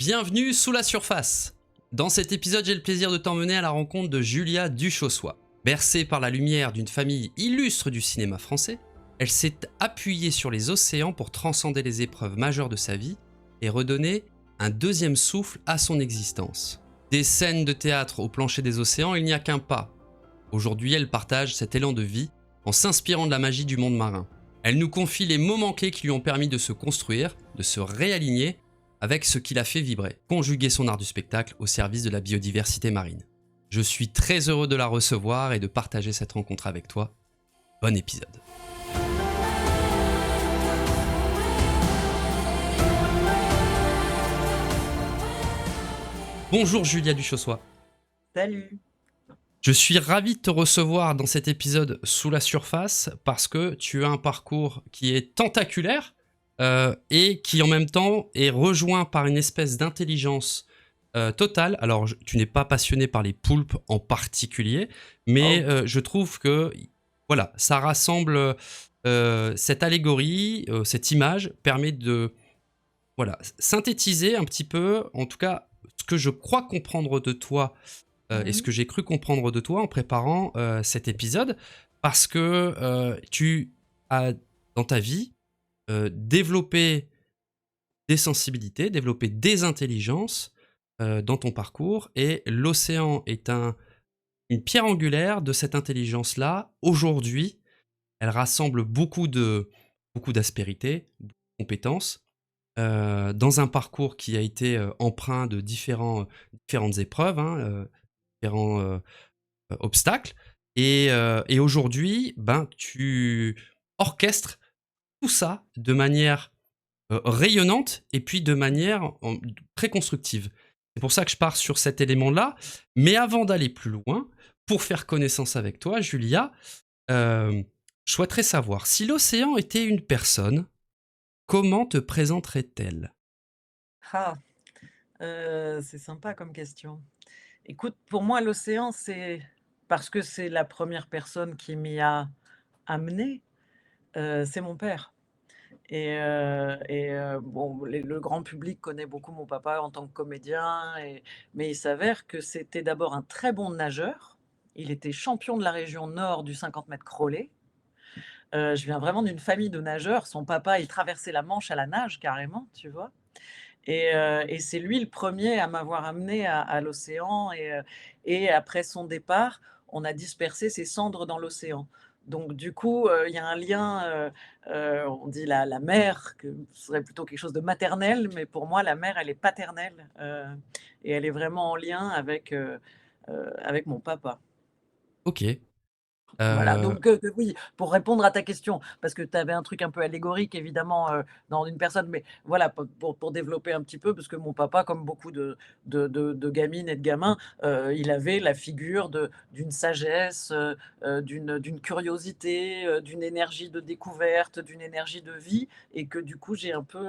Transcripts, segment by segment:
Bienvenue sous la surface. Dans cet épisode, j'ai le plaisir de t'emmener à la rencontre de Julia Duchossois. Bercée par la lumière d'une famille illustre du cinéma français, elle s'est appuyée sur les océans pour transcender les épreuves majeures de sa vie et redonner un deuxième souffle à son existence. Des scènes de théâtre au plancher des océans, il n'y a qu'un pas. Aujourd'hui, elle partage cet élan de vie en s'inspirant de la magie du monde marin. Elle nous confie les moments clés qui lui ont permis de se construire, de se réaligner avec ce qui l'a fait vibrer, conjuguer son art du spectacle au service de la biodiversité marine. Je suis très heureux de la recevoir et de partager cette rencontre avec toi. Bon épisode. Bonjour Julia Duchossois. Salut. Je suis ravi de te recevoir dans cet épisode sous la surface parce que tu as un parcours qui est tentaculaire et qui en même temps est rejoint par une espèce d'intelligence totale. Alors tu n'es pas passionné par les poulpes en particulier, mais je trouve que voilà, ça rassemble cette allégorie, cette image permet de synthétiser un petit peu, en tout cas, ce que je crois comprendre de toi et ce que j'ai cru comprendre de toi en préparant cet épisode, parce que tu as, dans ta vie, développé des sensibilités, développé des intelligences dans ton parcours, et l'océan est une pierre angulaire de cette intelligence-là. Aujourd'hui, elle rassemble beaucoup d'aspérités, beaucoup de compétences, dans un parcours qui a été empreint de différentes épreuves, différents obstacles. Et aujourd'hui, tu orchestres tout ça de manière rayonnante et puis de manière très constructive. C'est pour ça que je pars sur cet élément-là. Mais avant d'aller plus loin, pour faire connaissance avec toi, Julia, je souhaiterais savoir, si l'océan était une personne, comment te présenterait-elle ? Ah, c'est sympa comme question. Écoute, pour moi, l'océan, c'est parce que c'est la première personne qui m'y a amenée, c'est mon père bon, le grand public connaît beaucoup mon papa en tant que comédien mais il s'avère que c'était d'abord un très bon nageur. Il était champion de la région nord du 50 mètres crawlé. Je viens vraiment d'une famille de nageurs. Son papa, il traversait la Manche à la nage carrément, tu vois? Et c'est lui le premier à m'avoir amené à l'océan et après son départ, on a dispersé ses cendres dans l'océan. Donc du coup, il y a un lien, on dit la mer, que ce serait plutôt quelque chose de maternel, mais pour moi, la mer, elle est paternelle, et elle est vraiment en lien avec mon papa. Ok. Voilà, Euh, donc oui, pour répondre à ta question, parce que tu avais un truc un peu allégorique évidemment, dans une personne, mais voilà, pour développer un petit peu, parce que mon papa, comme beaucoup de gamines et de gamins, il avait la figure d'une sagesse, d'une curiosité, d'une énergie de découverte, d'une énergie de vie et que du coup j'ai un peu,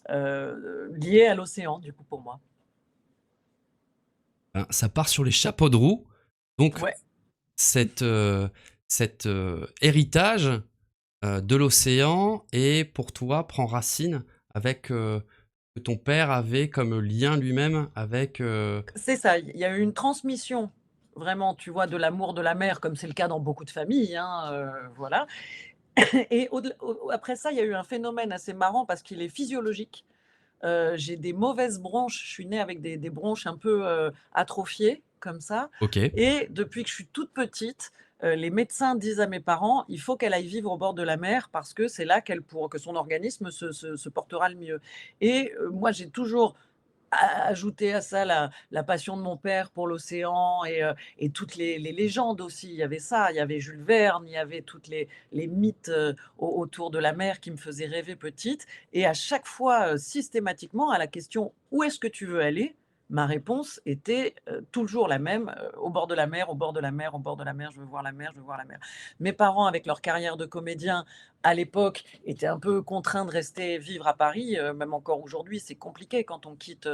lié à l'océan, du coup, pour moi. Ça part sur les chapeaux de roue. Donc, Ouais. cet, héritage de l'océan et pour toi prend racine avec que ton père avait comme lien lui-même avec. C'est ça, il y a eu une transmission vraiment, tu vois, de l'amour de la mer, comme c'est le cas dans beaucoup de familles, hein, voilà. Et après ça, il y a eu un phénomène assez marrant parce qu'il est physiologique. J'ai des mauvaises bronches, je suis née avec des bronches un peu, atrophiées comme ça, Ok. et depuis que je suis toute petite, les médecins disent à mes parents: «Il faut qu'elle aille vivre au bord de la mer parce que c'est là que son organisme se portera le mieux», et moi j'ai toujours ajouter à ça la passion de mon père pour l'océan et toutes les légendes aussi. Il y avait ça, il y avait Jules Verne, il y avait toutes les mythes, autour de la mer qui me faisaient rêver petite, et à chaque fois, systématiquement à la question: «Où est-ce que tu veux aller?», ma réponse était, toujours la même, «Au bord de la mer, au bord de la mer, au bord de la mer, je veux voir la mer, je veux voir la mer». Mes parents, avec leur carrière de comédien, à l'époque, étaient un peu contraints de rester vivre à Paris, même encore aujourd'hui, c'est compliqué quand on quitte,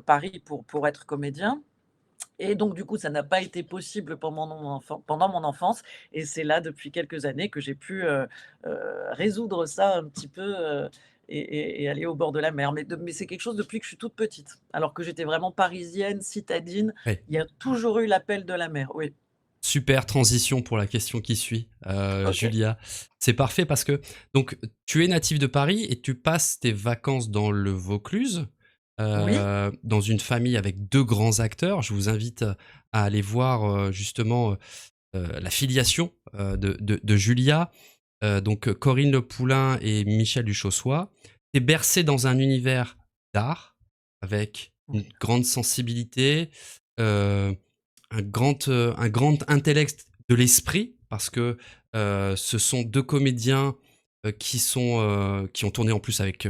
Paris pour être comédien, et donc du coup, ça n'a pas été possible pendant mon enfance, et c'est là, depuis quelques années, que j'ai pu, résoudre ça un petit peu, et aller au bord de la mer. Mais c'est quelque chose depuis que je suis toute petite. Alors que j'étais vraiment parisienne, citadine, Ouais. il y a toujours eu l'appel de la mer, oui. Super transition pour la question qui suit, OK. Julia. C'est parfait parce que donc tu es natif de Paris et tu passes tes vacances dans le Vaucluse, Oui, dans une famille avec 2 grands acteurs. Je vous invite à aller voir, justement, la filiation, de Julia, donc Corinne Le Poulain et Michel Duchossois. Tu es bercé dans un univers d'art avec une oui, grande sensibilité, heu un grand intellect de l'esprit parce que, ce sont 2 comédiens, qui ont tourné en plus avec,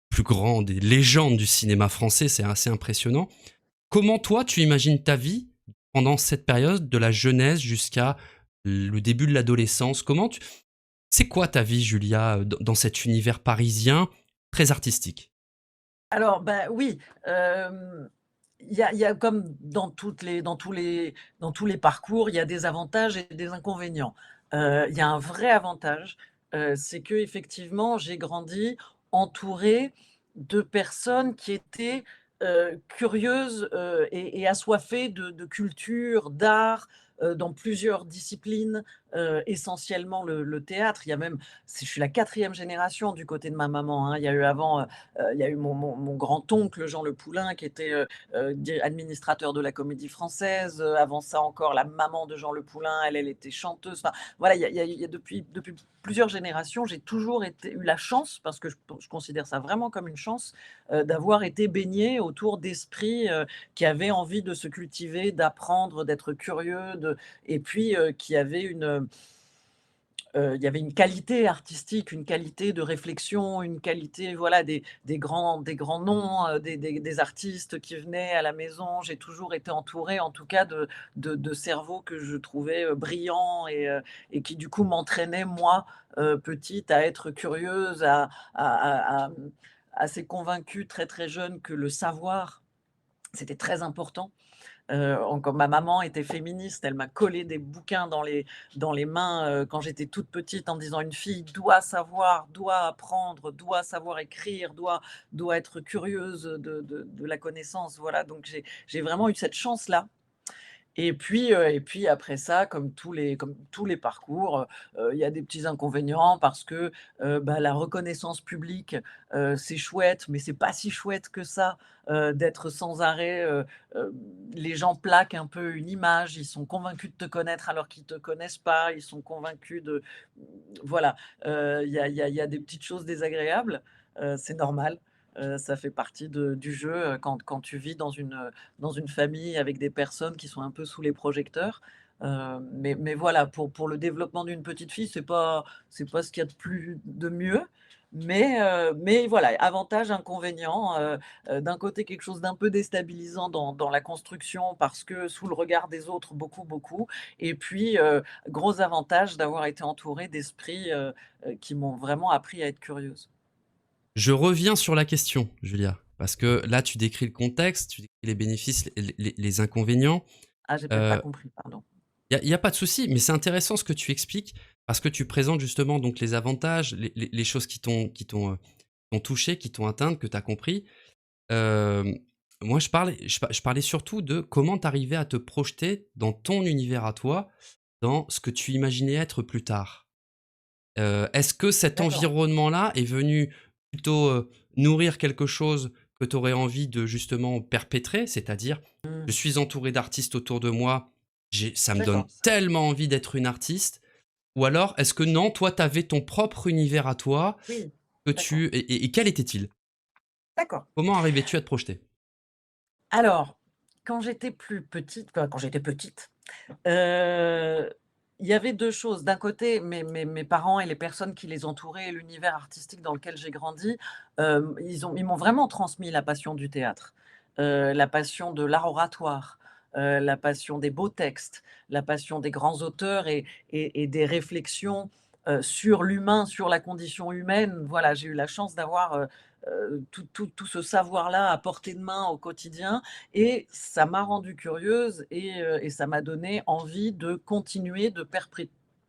plus grand des légendes du cinéma français, c'est assez impressionnant. Comment toi, tu imagines ta vie pendant cette période de la jeunesse jusqu'à le début de l'adolescence? Comment tu C'est quoi ta vie, Julia, dans cet univers parisien très artistique? alors, bah, oui, il y a comme dans tous les parcours, il y a des avantages et des inconvénients. Il y a un vrai avantage, c'est qu'effectivement, j'ai grandi entourée de personnes qui étaient, curieuses, et assoiffées de culture, d'art, dans plusieurs disciplines, essentiellement le théâtre. Il y a même je suis la quatrième génération du côté de ma maman, hein. Il y a eu avant, il y a eu mon grand-oncle Jean Le Poulain qui était, di administrateur de la Comédie Française, avant ça encore la maman de Jean Le Poulain, elle était chanteuse. Enfin voilà, il y a depuis plusieurs générations, j'ai toujours eu la chance, parce que je considère ça vraiment comme une chance, d'avoir été baignée autour d'esprits, qui avaient envie de se cultiver, d'apprendre, d'être curieux, et puis, qui avaient il y avait une qualité artistique, une qualité de réflexion, une qualité, voilà, des grands noms, des artistes qui venaient à la maison. J'ai toujours été entourée, en tout cas, de cerveaux que je trouvais, brillants, et qui, du coup, m'entraînaient, moi, petite, à être curieuse, assez convaincue, très, très jeune, que le savoir, c'était très important. Encore ma maman était féministe, elle m'a collé des bouquins dans les mains, quand j'étais toute petite, en me disant: «Une fille doit savoir, doit apprendre, doit savoir écrire, doit être curieuse de la connaissance». Voilà, donc j'ai vraiment eu cette chance-là. Et puis après ça, comme tous les parcours, il y a des petits inconvénients parce que, bah, la reconnaissance publique, c'est chouette, mais c'est pas si chouette que ça, d'être sans arrêt, les gens plaquent un peu une image, ils sont convaincus de te connaître alors qu'ils te connaissent pas, ils sont convaincus voilà, il y a des petites choses désagréables, c'est normal, ça fait partie du jeu, quand tu vis dans une famille avec des personnes qui sont un peu sous les projecteurs. Mais voilà, pour le développement d'une petite fille, c'est pas ce qu'il y a de mieux. Mais voilà, avantages, inconvénients, d'un côté quelque chose d'un peu déstabilisant dans la construction parce que sous le regard des autres beaucoup, beaucoup, et puis, gros avantage d'avoir été entourée d'esprits, qui m'ont vraiment appris à être curieuse. Je reviens sur la question, Julia, parce que là, tu décris le contexte, tu décris les bénéfices, les inconvénients. Ah, j'ai peut-être pas Il compris, pardon. y a pas de souci, mais c'est intéressant ce que tu expliques parce que tu présentes justement donc les avantages, les choses t'ont touché, qui t'ont atteinte, que tu as compris. Hem, Moi, je parlais surtout de comment tu arrivais à te projeter dans ton univers à toi, dans ce que tu imaginais être plus tard. Est-ce que cet D'accord. environnement-là est venu plutôt, nourrir quelque chose que tu aurais envie de justement perpétrer? C'est-à-dire: «Je Mmh. suis entouré d'artistes autour de moi, j'ai ça me donne D'accord, ça tellement envie d'être une artiste». Ou alors est-ce que non, toi, tu avais ton propre univers à toi oui, que d'accord, tu et quel était-il? d'accord. Comment arrivais-tu à te projeter? Alors, quand j'étais plus petite, enfin, quand j'étais petite, heu, il y avait 2 choses. D'un côté, mes parents et les personnes qui les entouraient et l'univers artistique dans lequel j'ai grandi, ils m'ont vraiment transmis la passion du théâtre, la passion de l'art oratoire, la passion des beaux textes, la passion des grands auteurs, et des réflexions, sur l'humain, sur la condition humaine. Voilà, j'ai eu la chance d'avoir, tout ce savoir-là à portée de main au quotidien, et ça m'a rendue curieuse, et ça m'a donné envie de continuer,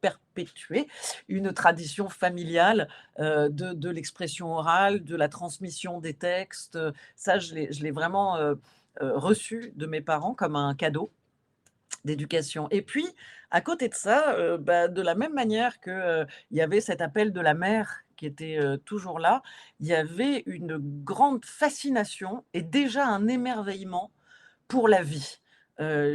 perpétuer une tradition familiale, de l'expression orale, de la transmission des textes, ça je l'ai vraiment, reçu de mes parents comme un cadeau d'éducation. Et puis, à côté de ça, bah, de la même manière que, il y avait cet appel de la mère qui était, toujours là, il y avait une grande fascination et déjà un émerveillement pour la vie.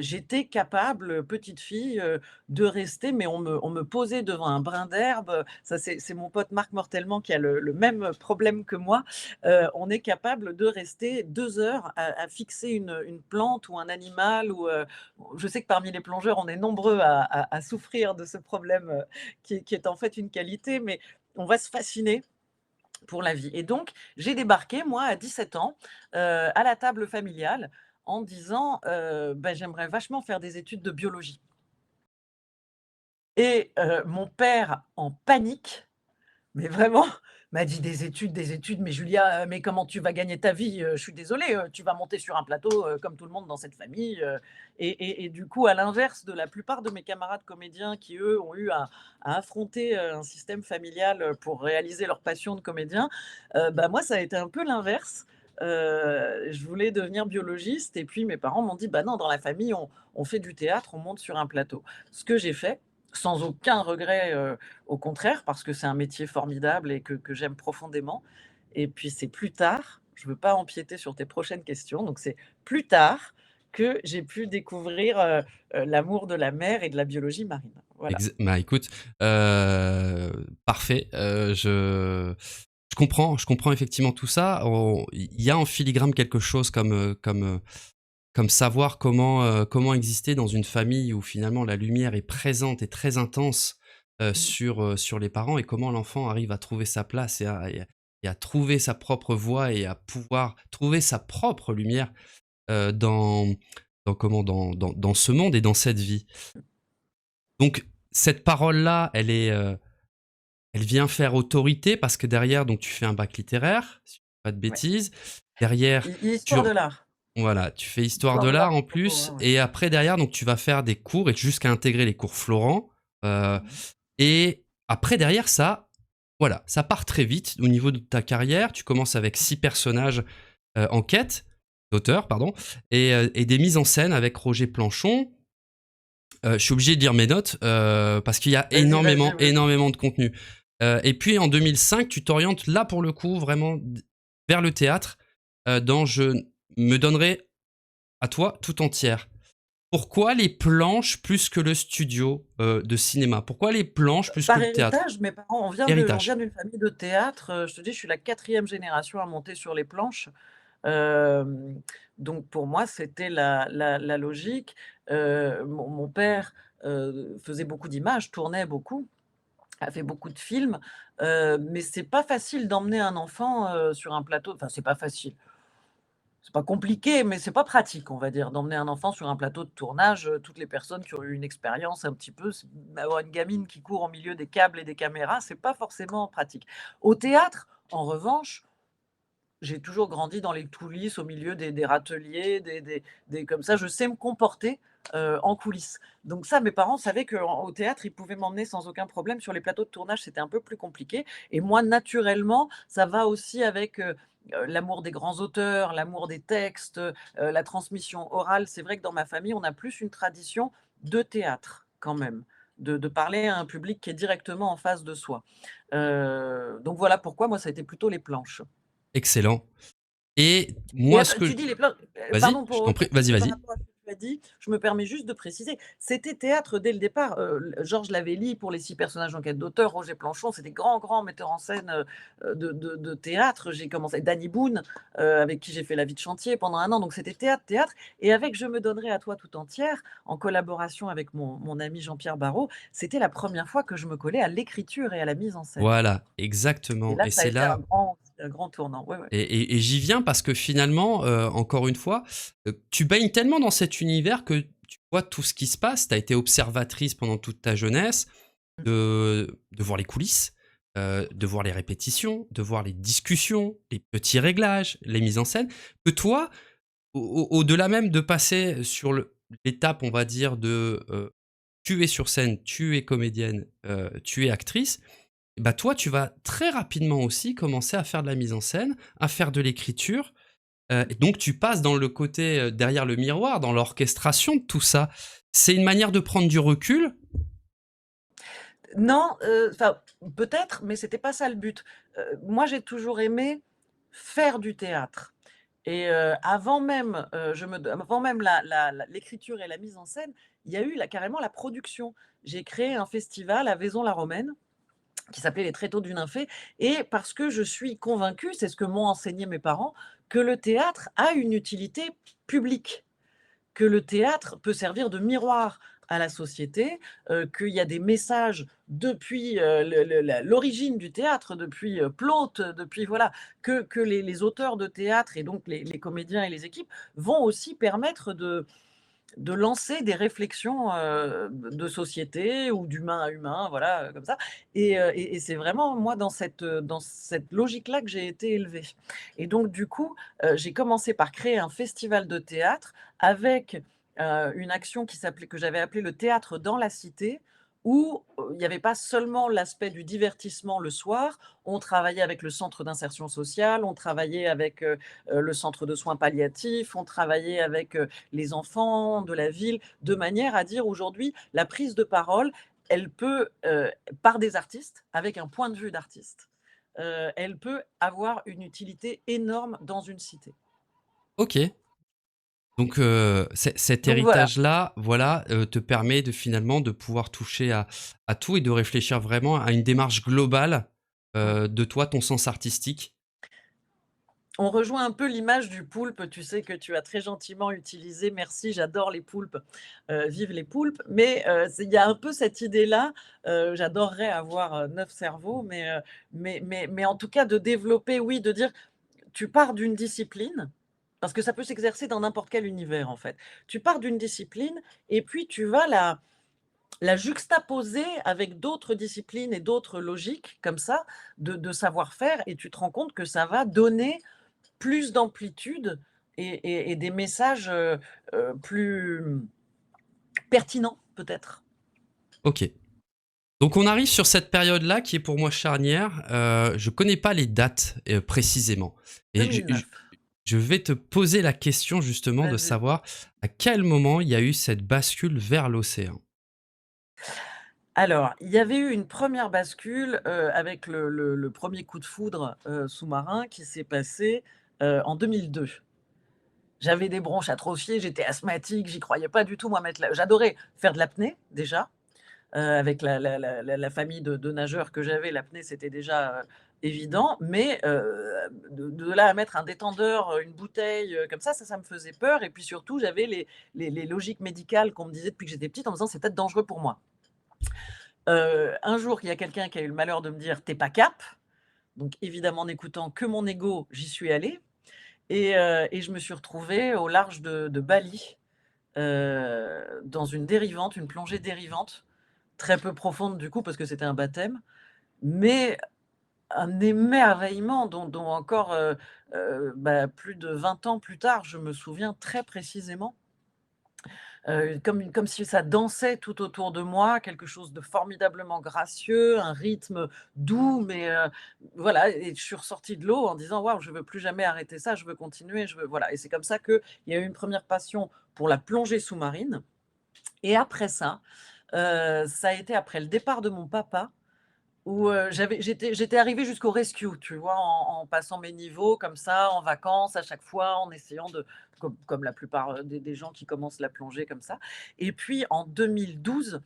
J'étais capable, petite fille, de rester, mais on me posait devant un brin d'herbe, ça c'est mon pote Marc Mortellement qui a le même problème que moi. On est capable de rester 2 heures à fixer une plante ou un animal ou, je sais que parmi les plongeurs, on est nombreux à souffrir de ce problème, qui est en fait une qualité, mais on va se fasciner pour la vie. Et donc, j'ai débarqué, moi, à 17 ans, à la table familiale en disant, bah, j'aimerais vachement faire des études de biologie. Et mon père, en panique, mais vraiment, m'a dit: des études, mais Julia, mais comment tu vas gagner ta vie? Je suis désolé, tu vas monter sur un plateau, comme tout le monde dans cette famille», et du coup, à l'inverse de la plupart de mes camarades comédiens qui, eux, ont eu à affronter, un système familial, pour réaliser leur passion de comédien, bah, moi, ça a été un peu l'inverse. Je voulais devenir biologiste et puis mes parents m'ont dit: «Bah, non, dans la famille, on fait du théâtre, on monte sur un plateau». Ce que j'ai fait, sans aucun regret, au contraire, parce que c'est un métier formidable et que j'aime profondément. Et puis c'est plus tard, je ne veux pas empiéter sur tes prochaines questions, donc c'est plus tard que j'ai pu découvrir, l'amour de la mer et de la biologie marine. Voilà. Bah écoute, parfait. Je comprends effectivement tout ça. Il y a en filigrane quelque chose comme savoir comment exister dans une famille où finalement la lumière est présente et très intense Mmh. sur les parents et comment l'enfant arrive à trouver sa place et à trouver sa propre voie et à pouvoir trouver sa propre lumière dans, dans ce monde et dans cette vie. Donc, cette parole-là, elle vient faire autorité parce que derrière, donc tu fais un bac littéraire, si je dis pas de Ouais. bêtises. Derrière, tu Histoire de l'art. voilà, tu fais histoire Histoire de de l'art l'art en plus contemporain, ouais. et après derrière, donc tu vas faire des cours et jusqu'à intégrer les cours Florent, heu Mmh. et après derrière ça, voilà, ça part très vite au niveau de ta carrière. Tu commences avec 6 personnages, en quête d'auteur, pardon et des mises en scène avec Roger Planchon. Je suis obligé de lire mes notes, parce qu'il y a Vas-y, vas-y, énormément, vas-y. énormément de contenu. Et puis en 2005, tu t'orientes là pour le coup vraiment vers le théâtre, dans je me donnerai à toi tout entière. Pourquoi les planches plus que le studio, de cinéma? Pourquoi les planches plus que Par le théâtre? héritage, mes parents on vient Héritage. d'une famille de théâtre, je te dis, je suis la quatrième génération à monter sur les planches. Hem, donc pour moi, c'était la logique. Mon père, faisait beaucoup d'images, tournait beaucoup, a fait beaucoup de films, mais c'est pas facile d'emmener un enfant, sur un plateau, enfin, c'est pas facile. C'est pas compliqué, mais c'est pas pratique, on va dire, d'emmener un enfant sur un plateau de tournage. Toutes les personnes qui ont eu une expérience un petit peu, avoir une gamine qui court au milieu des câbles et des caméras, c'est pas forcément pratique. Au théâtre, en revanche, j'ai toujours grandi dans les coulisses, au milieu des râteliers, des comme ça, je sais me comporter, en coulisses. Donc ça, mes parents savaient qu'au théâtre, ils pouvaient m'emmener sans aucun problème. Sur les plateaux de tournage, c'était un peu plus compliqué et moi, naturellement, ça va aussi avec, l'amour des grands auteurs, l'amour des textes, la transmission orale. C'est vrai que dans ma famille, on a plus une tradition de théâtre quand même, de parler à un public qui est directement en face de soi. Donc voilà pourquoi moi, ça a été plutôt les planches. Excellent et Et moi ce attends, que tu dis les planches, vas-y, pardon je t'en pour prie, vas-y, par vas-y. rapport à ce que tu as dit, je me permets juste de préciser, c'était théâtre dès le départ. Georges Lavelli pour les 6 personnages d'enquête d'auteur, Roger Planchon, c'est des grands, grands metteurs en scène, de théâtre. J'ai commencé Danny Boone, avec qui j'ai fait La vie de chantier pendant un an, donc c'était théâtre, théâtre. Et avec Je me donnerai à toi tout entière, en collaboration avec mon ami Jean-Pierre Barrot, c'était la première fois que je me collais à l'écriture et à la mise en scène. Voilà, Et exactement là, et ça a c'est été là un grand tournant. Ouais, ouais. et j'y viens parce que finalement, encore une fois, tu baignes tellement dans cet univers que tu vois tout ce qui se passe. Tu as été observatrice pendant toute ta jeunesse, Mmh. de voir les coulisses, de voir les répétitions, de voir les discussions, les petits réglages, les mises en scène, que toi, au au au-delà même de passer sur l'étape, on va dire, de, tu es sur scène, tu es comédienne, tu es actrice, bah, toi, tu vas très rapidement aussi commencer à faire de la mise en scène, à faire de l'écriture, et donc tu passes dans le côté, derrière le miroir, dans l'orchestration de tout ça. C'est une manière de prendre du recul? Non, enfin, peut-être, mais c'était pas ça le but. Moi, j'ai toujours aimé faire du théâtre et avant même, avant même l'écriture et la mise en scène, il y a eu carrément la production. J'ai créé un festival à Vaison-la-Romaine qui s'appelait Les Tréteaux du Nymphée et parce que je suis convaincue, c'est ce que m'ont enseigné mes parents, que le théâtre a une utilité publique. Que le théâtre peut servir de miroir à la société, qu'il y a des messages depuis, l'origine du théâtre, depuis, Plaute, depuis voilà, que les auteurs de théâtre et donc les comédiens et les équipes vont aussi permettre de lancer des réflexions, de société ou d'humain à humain, voilà, comme ça et c'est vraiment moi dans cette logique-là que j'ai été élevée et donc du coup, j'ai commencé par créer un festival de théâtre avec, une action que j'avais appelée le théâtre dans la cité où, il n'y avait pas seulement l'aspect du divertissement le soir, on travaillait avec le centre d'insertion sociale, on travaillait avec, le centre de soins palliatifs, on travaillait avec, les enfants de la ville, de manière à dire aujourd'hui, la prise de parole, elle peut, par des artistes, avec un point de vue d'artiste, elle peut avoir une utilité énorme dans une cité. OK. Donc, cet Donc voilà. héritage-là, voilà, te permet de finalement de pouvoir toucher à tout et de réfléchir vraiment à une démarche globale, Mmh. de toi, ton sens artistique. On rejoint un peu l'image du poulpe, tu sais, que tu as très gentiment utilisé. Merci, j'adore les poulpes, vive les poulpes. Mais, il y a un peu cette idée-là, j'adorerais avoir, 9 cerveaux, mais en tout cas de développer, oui, de dire tu pars d'une discipline, parce que ça peut s'exercer dans n'importe quel univers, en fait. Tu pars d'une discipline et puis tu vas la juxtaposer avec d'autres disciplines et d'autres logiques comme ça, de savoir-faire et tu te rends compte que ça va donner plus d'amplitude et des messages, plus pertinents peut-être. OK. Donc on arrive sur cette période-là qui est pour moi charnière. Je connais pas les dates, précisément et 2009, je vais te poser la question justement de vas-y. savoir à quel moment il y a eu cette bascule vers l'océan? Alors, il y avait eu une première bascule, avec le 1er coup de foudre, sous-marin qui s'est passé, en 2002. J'avais des bronches atrophiées, j'étais asthmatique, j'y croyais pas du tout moi mettre la j'adorais faire de l'apnée déjà, avec la famille de nageurs que j'avais, l'apnée c'était déjà, évident, mais de là à mettre un détendeur, une bouteille, comme ça me faisait peur et puis surtout j'avais les logiques médicales qu'on me disait depuis que j'étais petite en me disant: «C'est peut-être dangereux pour moi». Un jour, il y a quelqu'un qui a eu le malheur de me dire: «Tu es pas cap», donc évidemment n'écoutant que mon ego, j'y suis allée et je me suis retrouvée au large de Bali, dans une dérivante, une plongée dérivante, très peu profonde du coup parce que c'était un baptême, mais un émerveillement dont encore, bah, plus de 20 ans plus tard, je me souviens très précisément. Comme si ça dansait tout autour de moi, quelque chose de formidablement gracieux, un rythme doux, mais voilà et je suis ressortie de l'eau en disant: «Waouh, je veux plus jamais arrêter ça, je veux continuer, je veux» voilà et c'est comme ça qu'il y a eu une première passion pour la plongée sous-marine et après ça a été après le départ de mon papa où, j'étais arrivée jusqu'au rescue, tu vois? En passant mes niveaux comme ça, en vacances à chaque fois, en essayant de comme la plupart, des gens qui commencent la plongée comme ça et puis en 2012,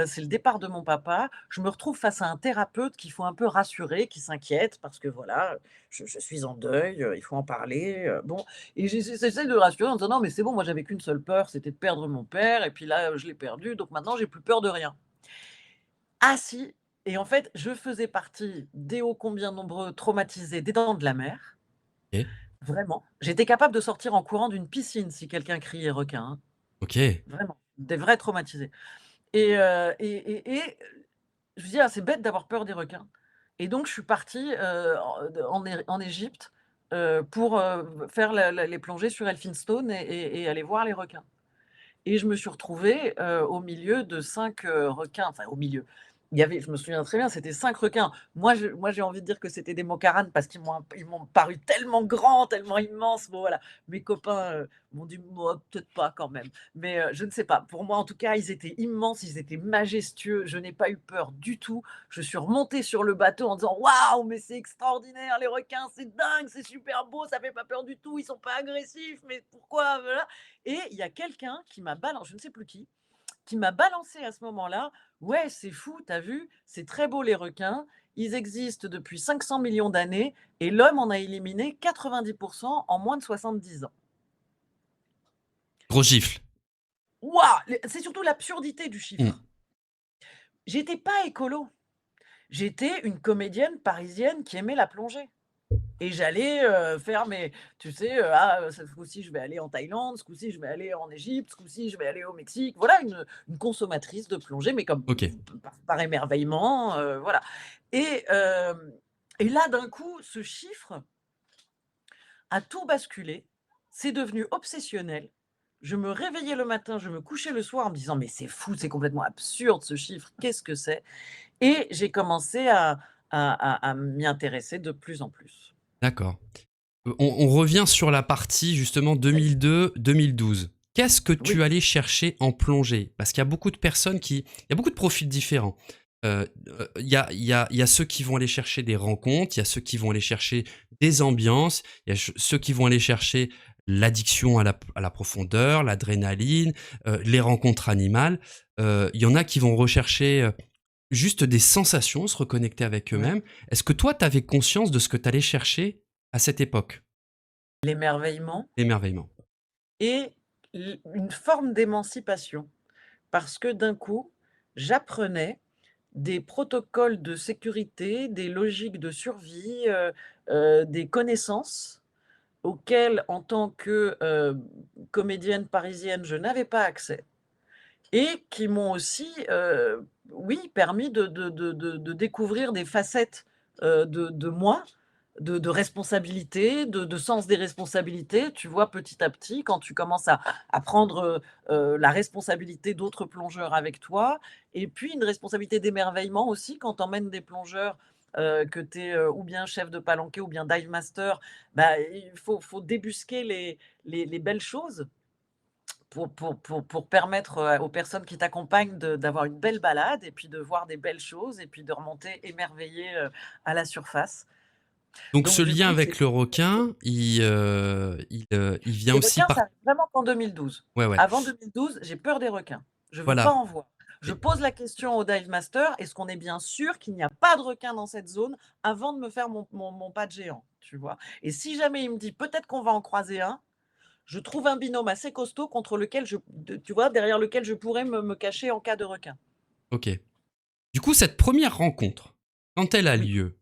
c'est le départ de mon papa. Je me retrouve face à un thérapeute qu'il faut un peu rassurer, qui s'inquiète parce que voilà, je suis en deuil, il faut en parler, bon et j'essaie de le rassurer en disant: «Non mais c'est bon, moi j'avais qu'une seule peur, c'était de perdre mon père et puis là, je l'ai perdu, donc maintenant j'ai plus peur de rien». Ah si! Et en fait, je faisais partie des ô combien nombreux traumatisés des dents de la mer, OK. vraiment. J'étais capable de sortir en courant d'une piscine si quelqu'un criait requin, hein, OK. vraiment, des vrais traumatisés et je me dis: «Ah, c'est bête d'avoir peur des requins» et donc je suis partie, en Égypte, pour, faire les plongées sur Elphinstone et aller voir les requins et je me suis retrouvée, au milieu de 5 requins, enfin au milieu. Il y avait, je me souviens très bien, c'était 5 requins. Moi, j'ai envie de dire que c'était des mocarans parce qu'ils m'ont paru tellement grands, tellement immenses. Bon voilà, mes copains, m'ont dit: «Mouais, peut-être pas quand même». Mais, je ne sais pas. Pour moi, en tout cas, ils étaient immenses, ils étaient majestueux. Je n'ai pas eu peur du tout. Je suis remontée sur le bateau en disant: «Waouh, mais c'est extraordinaire les requins, c'est dingue, c'est super beau, ça fait pas peur du tout, ils sont pas agressifs, mais pourquoi?» Voilà. Et il y a quelqu'un qui m'a balancé, je ne sais plus qui m'a balancé à ce moment-là: «Ouais, c'est fou, tu as vu? C'est très beau les requins, ils existent depuis 500 millions d'années et l'homme en a éliminé 90 en moins de 70 ans». Gros gifle. Waouh! C'est surtout l'absurdité du Mmh. chiffre. J'étais pas écolo, j'étais une comédienne parisienne qui aimait la plongée. Et j'allais, faire mes, tu sais, ce coup-ci, je vais aller en Thaïlande, ce coup-ci, je vais aller en Égypte, ce coup-ci, je vais aller au Mexique. Voilà, une consommatrice de plongée, mais comme OK. par émerveillement, voilà. Et et là, d'un coup, ce chiffre a tout basculé. C'est devenu obsessionnel. Je me réveillais le matin, je me couchais le soir en me disant: «Mais c'est fou, c'est complètement absurde ce chiffre, qu'est-ce que c'est?» Et j'ai commencé à m'y intéresser de plus en plus. D'accord. On revient sur la partie justement 2002-2012. Qu'est-ce que Oui. tu allais chercher en plongée? Parce qu'il y a beaucoup de personnes qui, il y a beaucoup de profils différents. Il y a ceux qui vont aller chercher des rencontres, il y a ceux qui vont aller chercher des ambiances, il y a ceux qui vont aller chercher l'addiction à la profondeur, l'adrénaline, les rencontres animales. Il y en a qui vont rechercher juste des sensations, se reconnecter avec Ouais. eux-mêmes. Est-ce que toi, tu avais conscience de ce que tu allais chercher à cette époque? L'émerveillement L'émerveillement. et une forme d'émancipation. Parce que d'un coup, j'apprenais des protocoles de sécurité, des logiques de survie, des connaissances auxquelles, en tant que, comédienne parisienne, je n'avais pas accès et qui m'ont aussi, oui, permis de découvrir des facettes, de moi, de responsabilité, de sens des responsabilités. Tu vois, petit à petit, quand tu commences à prendre, la responsabilité d'autres plongeurs avec toi et puis une responsabilité d'émerveillement aussi quand tu emmènes des plongeurs, que tu es, ou bien chef de palanquée ou bien dive master, bah, il faut débusquer les belles choses pour permettre, aux personnes qui t'accompagnent d'avoir une belle balade et puis de voir des belles choses et puis de remonter émerveillé, à la surface. Donc Donc ce du lien coup, avec le requin, il vient les aussi requins, par ça arrive vraiment qu'en 2012. ouais, ouais. Avant 2012, j'ai peur des requins. Je veux pas Voilà. en voir. Je Et pose la question au dive master: «Est-ce qu'on est bien sûr qu'il n'y a pas de requins dans cette zone?» avant de me faire mon pas de géant, tu vois? Et si jamais il me dit: «Peut-être qu'on va en croiser un», je trouve un binôme assez costaud contre lequel tu vois, derrière lequel je pourrais me cacher en cas de requin. OK. Du coup, cette première rencontre, quand elle a Oui, lieu,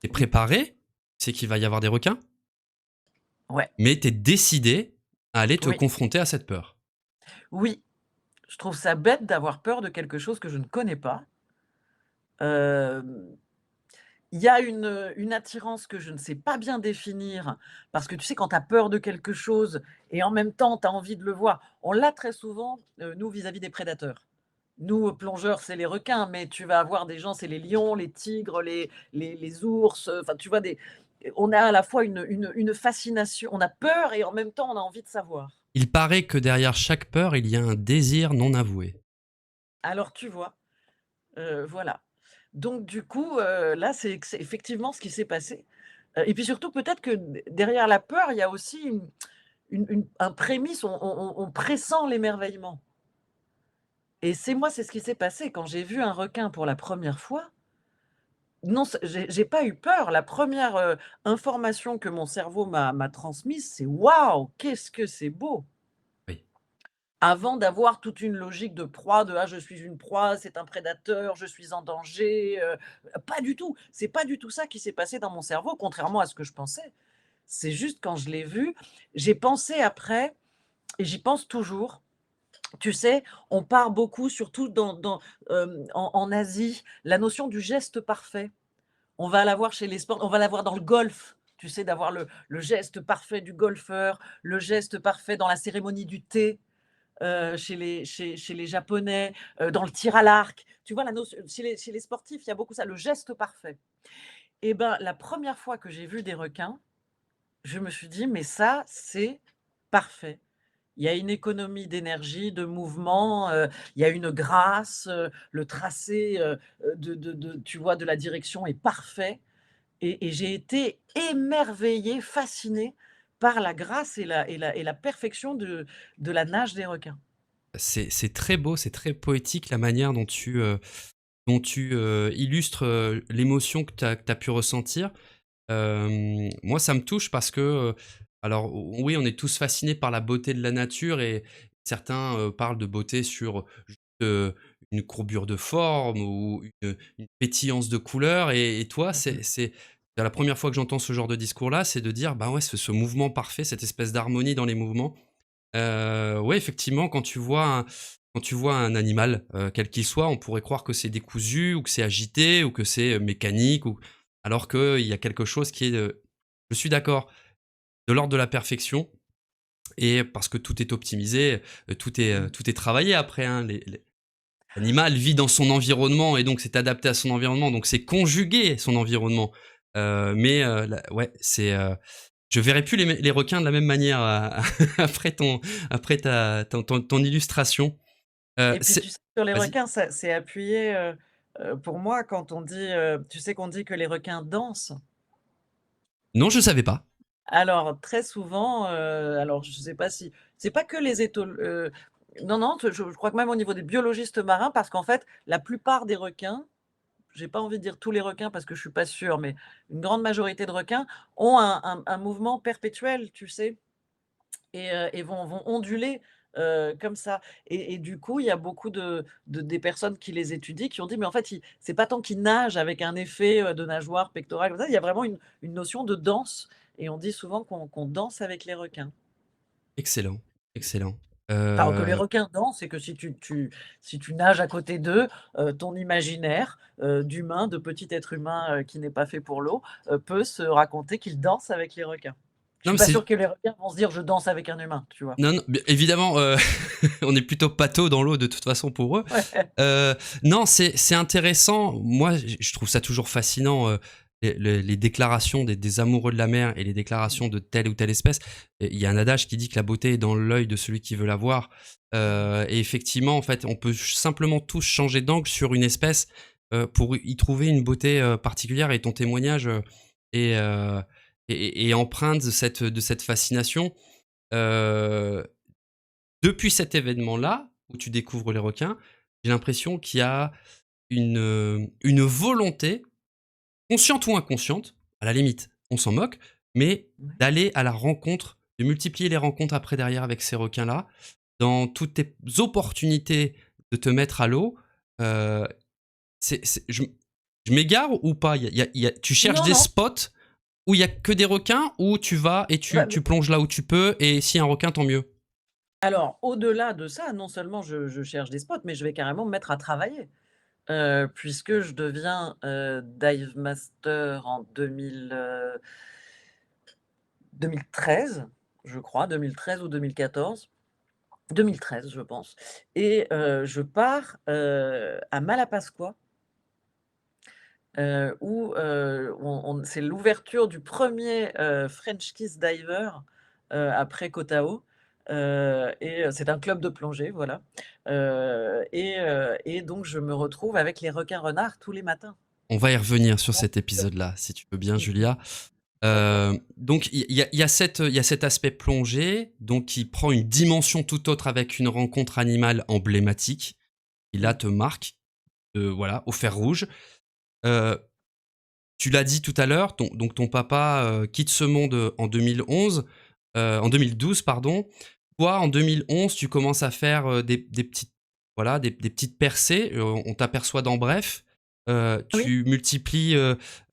tu es oui, préparé, c'est qu'il va y avoir des requins, ouais, mais tu es décidé à aller te oui, confronter à cette peur. oui. Je trouve ça bête d'avoir peur de quelque chose que je ne connais pas. Hem, il y a une attirance que je ne sais pas bien définir parce que tu sais, quand tu as peur de quelque chose et en même temps tu as envie de le voir, on l'a très souvent, nous, vis-à-vis des prédateurs. Nous, plongeurs, c'est les requins, mais tu vas avoir des gens, c'est les lions, les tigres, les ours, enfin, tu vois, on a à la fois une fascination, on a peur et en même temps on a envie de savoir. Il paraît que derrière chaque peur, il y a un désir non avoué. Alors tu vois? Voilà. Donc du coup, là, c'est effectivement ce qui s'est passé. Et puis surtout peut-être que derrière la peur, il y a aussi un prémisse, on pressent l'émerveillement. Et c'est ce qui s'est passé quand j'ai vu un requin pour la première fois. Non, j'ai pas eu peur. La première re information que mon cerveau m'a transmise, c'est: «Waouh, qu'est-ce que c'est beau!» Oui. Avant d'avoir toute une logique de proie, de: «Ah, je suis une proie, c'est un prédateur, je suis en danger», pas du tout. C'est pas du tout ça qui s'est passé dans mon cerveau, contrairement à ce que je pensais. C'est juste quand je l'ai vu, j'ai pensé après et j'y pense toujours. Tu sais, on part beaucoup, surtout en Asie, la notion du geste parfait. On va la voir chez les sports, on va la voir dans le golf, tu sais, d'avoir le geste parfait du golfeur, le geste parfait dans la cérémonie du thé. chez les Japonais, dans le tir à l'arc. Tu vois la notion chez les sportifs, il y a beaucoup ça, le geste parfait. Et ben, la première fois que j'ai vu des requins, je me suis dit: «Mais ça, c'est parfait». Il y a une économie d'énergie, de mouvement, il y a une grâce, le tracé, de tu vois, de la direction est parfait et j'ai été émerveillée, fascinée par la grâce et la perfection de la nage des requins. C'est très beau, c'est très poétique la manière dont tu illustres l'émotion que tu as pu ressentir. Moi, ça me touche parce que, alors oui, on est tous fascinés par la beauté de la nature et certains parlent de beauté sur juste, une courbure de forme ou une pétillance de couleurs. Et toi, Mmh mh. c'est la première fois que j'entends ce genre de discours-là, c'est de dire, bah ouais, ce mouvement parfait, cette espèce d'harmonie dans les mouvements. Ouais, effectivement, quand tu vois un animal, quel qu'il soit, on pourrait croire que c'est décousu ou que c'est agité ou que c'est, mécanique ou alors qu'il y a quelque chose qui est, je suis d'accord, de l'ordre de la perfection et parce que tout est optimisé, Mmh. tout est travaillé après, hein. Les l'animal vit dans son environnement et donc c'est adapté à son environnement, donc c'est conjuguer son environnement. La ouais, je verrai plus les requins de la même manière, après ton illustration. Et puis tu sais, sur les Vas-y. requins, ça c'est appuyé, pour moi quand on dit, tu sais qu'on dit que les requins dansent? Non, je savais pas. Alors très souvent, alors je sais pas si c'est pas que les éthologues, non, non, je crois que même au niveau des biologistes marins parce qu'en fait, la plupart des requins, j'ai pas envie de dire tous les requins parce que je suis pas sûre, mais une grande majorité de requins ont un mouvement perpétuel, tu sais? Et vont onduler, comme ça et du coup, il y a beaucoup de des personnes qui les étudient qui ont dit: «Mais en fait, ils c'est pas tant qu'ils nagent avec un effet, de nageoire pectorale comme ça, il y a vraiment une notion de danse» et on dit souvent qu'on danse avec les requins. Excellent, excellent. Enfin, que les Heu, requins dansent et que si tu nages à côté d'eux, ton imaginaire, d'humain, de petit être humain, qui n'est pas fait pour l'eau, peut se raconter qu'il danse avec les requins. Je non, suis mais pas c'est sûre que les requins vont se dire: «Je danse avec un humain», tu vois? non, non, bien évidemment, on est plutôt pato dans l'eau de toute façon pour eux. Ouais. Non, c'est intéressant. Moi, je trouve ça toujours fascinant, les déclarations des amoureux de la mer et les déclarations de telle ou telle espèce. Et il y a un adage qui dit que la beauté est dans l'œil de celui qui veut la voir. Mmh. Et effectivement, en fait, on peut simplement tous changer d'angle sur une espèce, pour y trouver une beauté, particulière et ton témoignage, est, est empreint de cette fascination. Heu, Depuis cet événement-là, où tu découvres les requins, j'ai l'impression qu'il y a une volonté, consciente ou inconsciente, à la limite, on s'en moque, mais Ouais. d'aller à la rencontre, de multiplier les rencontres après derrière avec ces requins-là, dans toutes tes opportunités de te mettre à l'eau, heu, je m'égare ou pas? Tu cherches Non, des non. spots où il y a que des requins, ou tu vas et Bah, tu plonges là où tu peux et s'il y a un requin, tant mieux? alors, au-delà de ça, non seulement je cherche des spots, mais je vais carrément me mettre à travailler, puisque je deviens, dive master en 2013, je crois, 2013 ou 2014. 2013, je pense et je pars, à Malapascua, où, on c'est l'ouverture du premier French Kiss Diver, après Koh Tao, c'est un club de plongée, voilà, et donc je me retrouve avec les requins-renards tous les matins. On va y revenir sur Donc cet épisode-là, si tu veux bien, mmh mh, Julia. d'accord. Donc il y a cet aspect plongée, donc qui prend une dimension tout autre avec une rencontre animale emblématique, qui là Mmh. te marque, voilà, au fer rouge. Heu, Tu l'as dit tout à l'heure, ton papa, quitte ce monde, en 2012 pardon. Toi, en 2011, tu commences à faire, des petites voilà, des petites percées, on t'aperçoit dans Bref. Oui. Tu multiplies,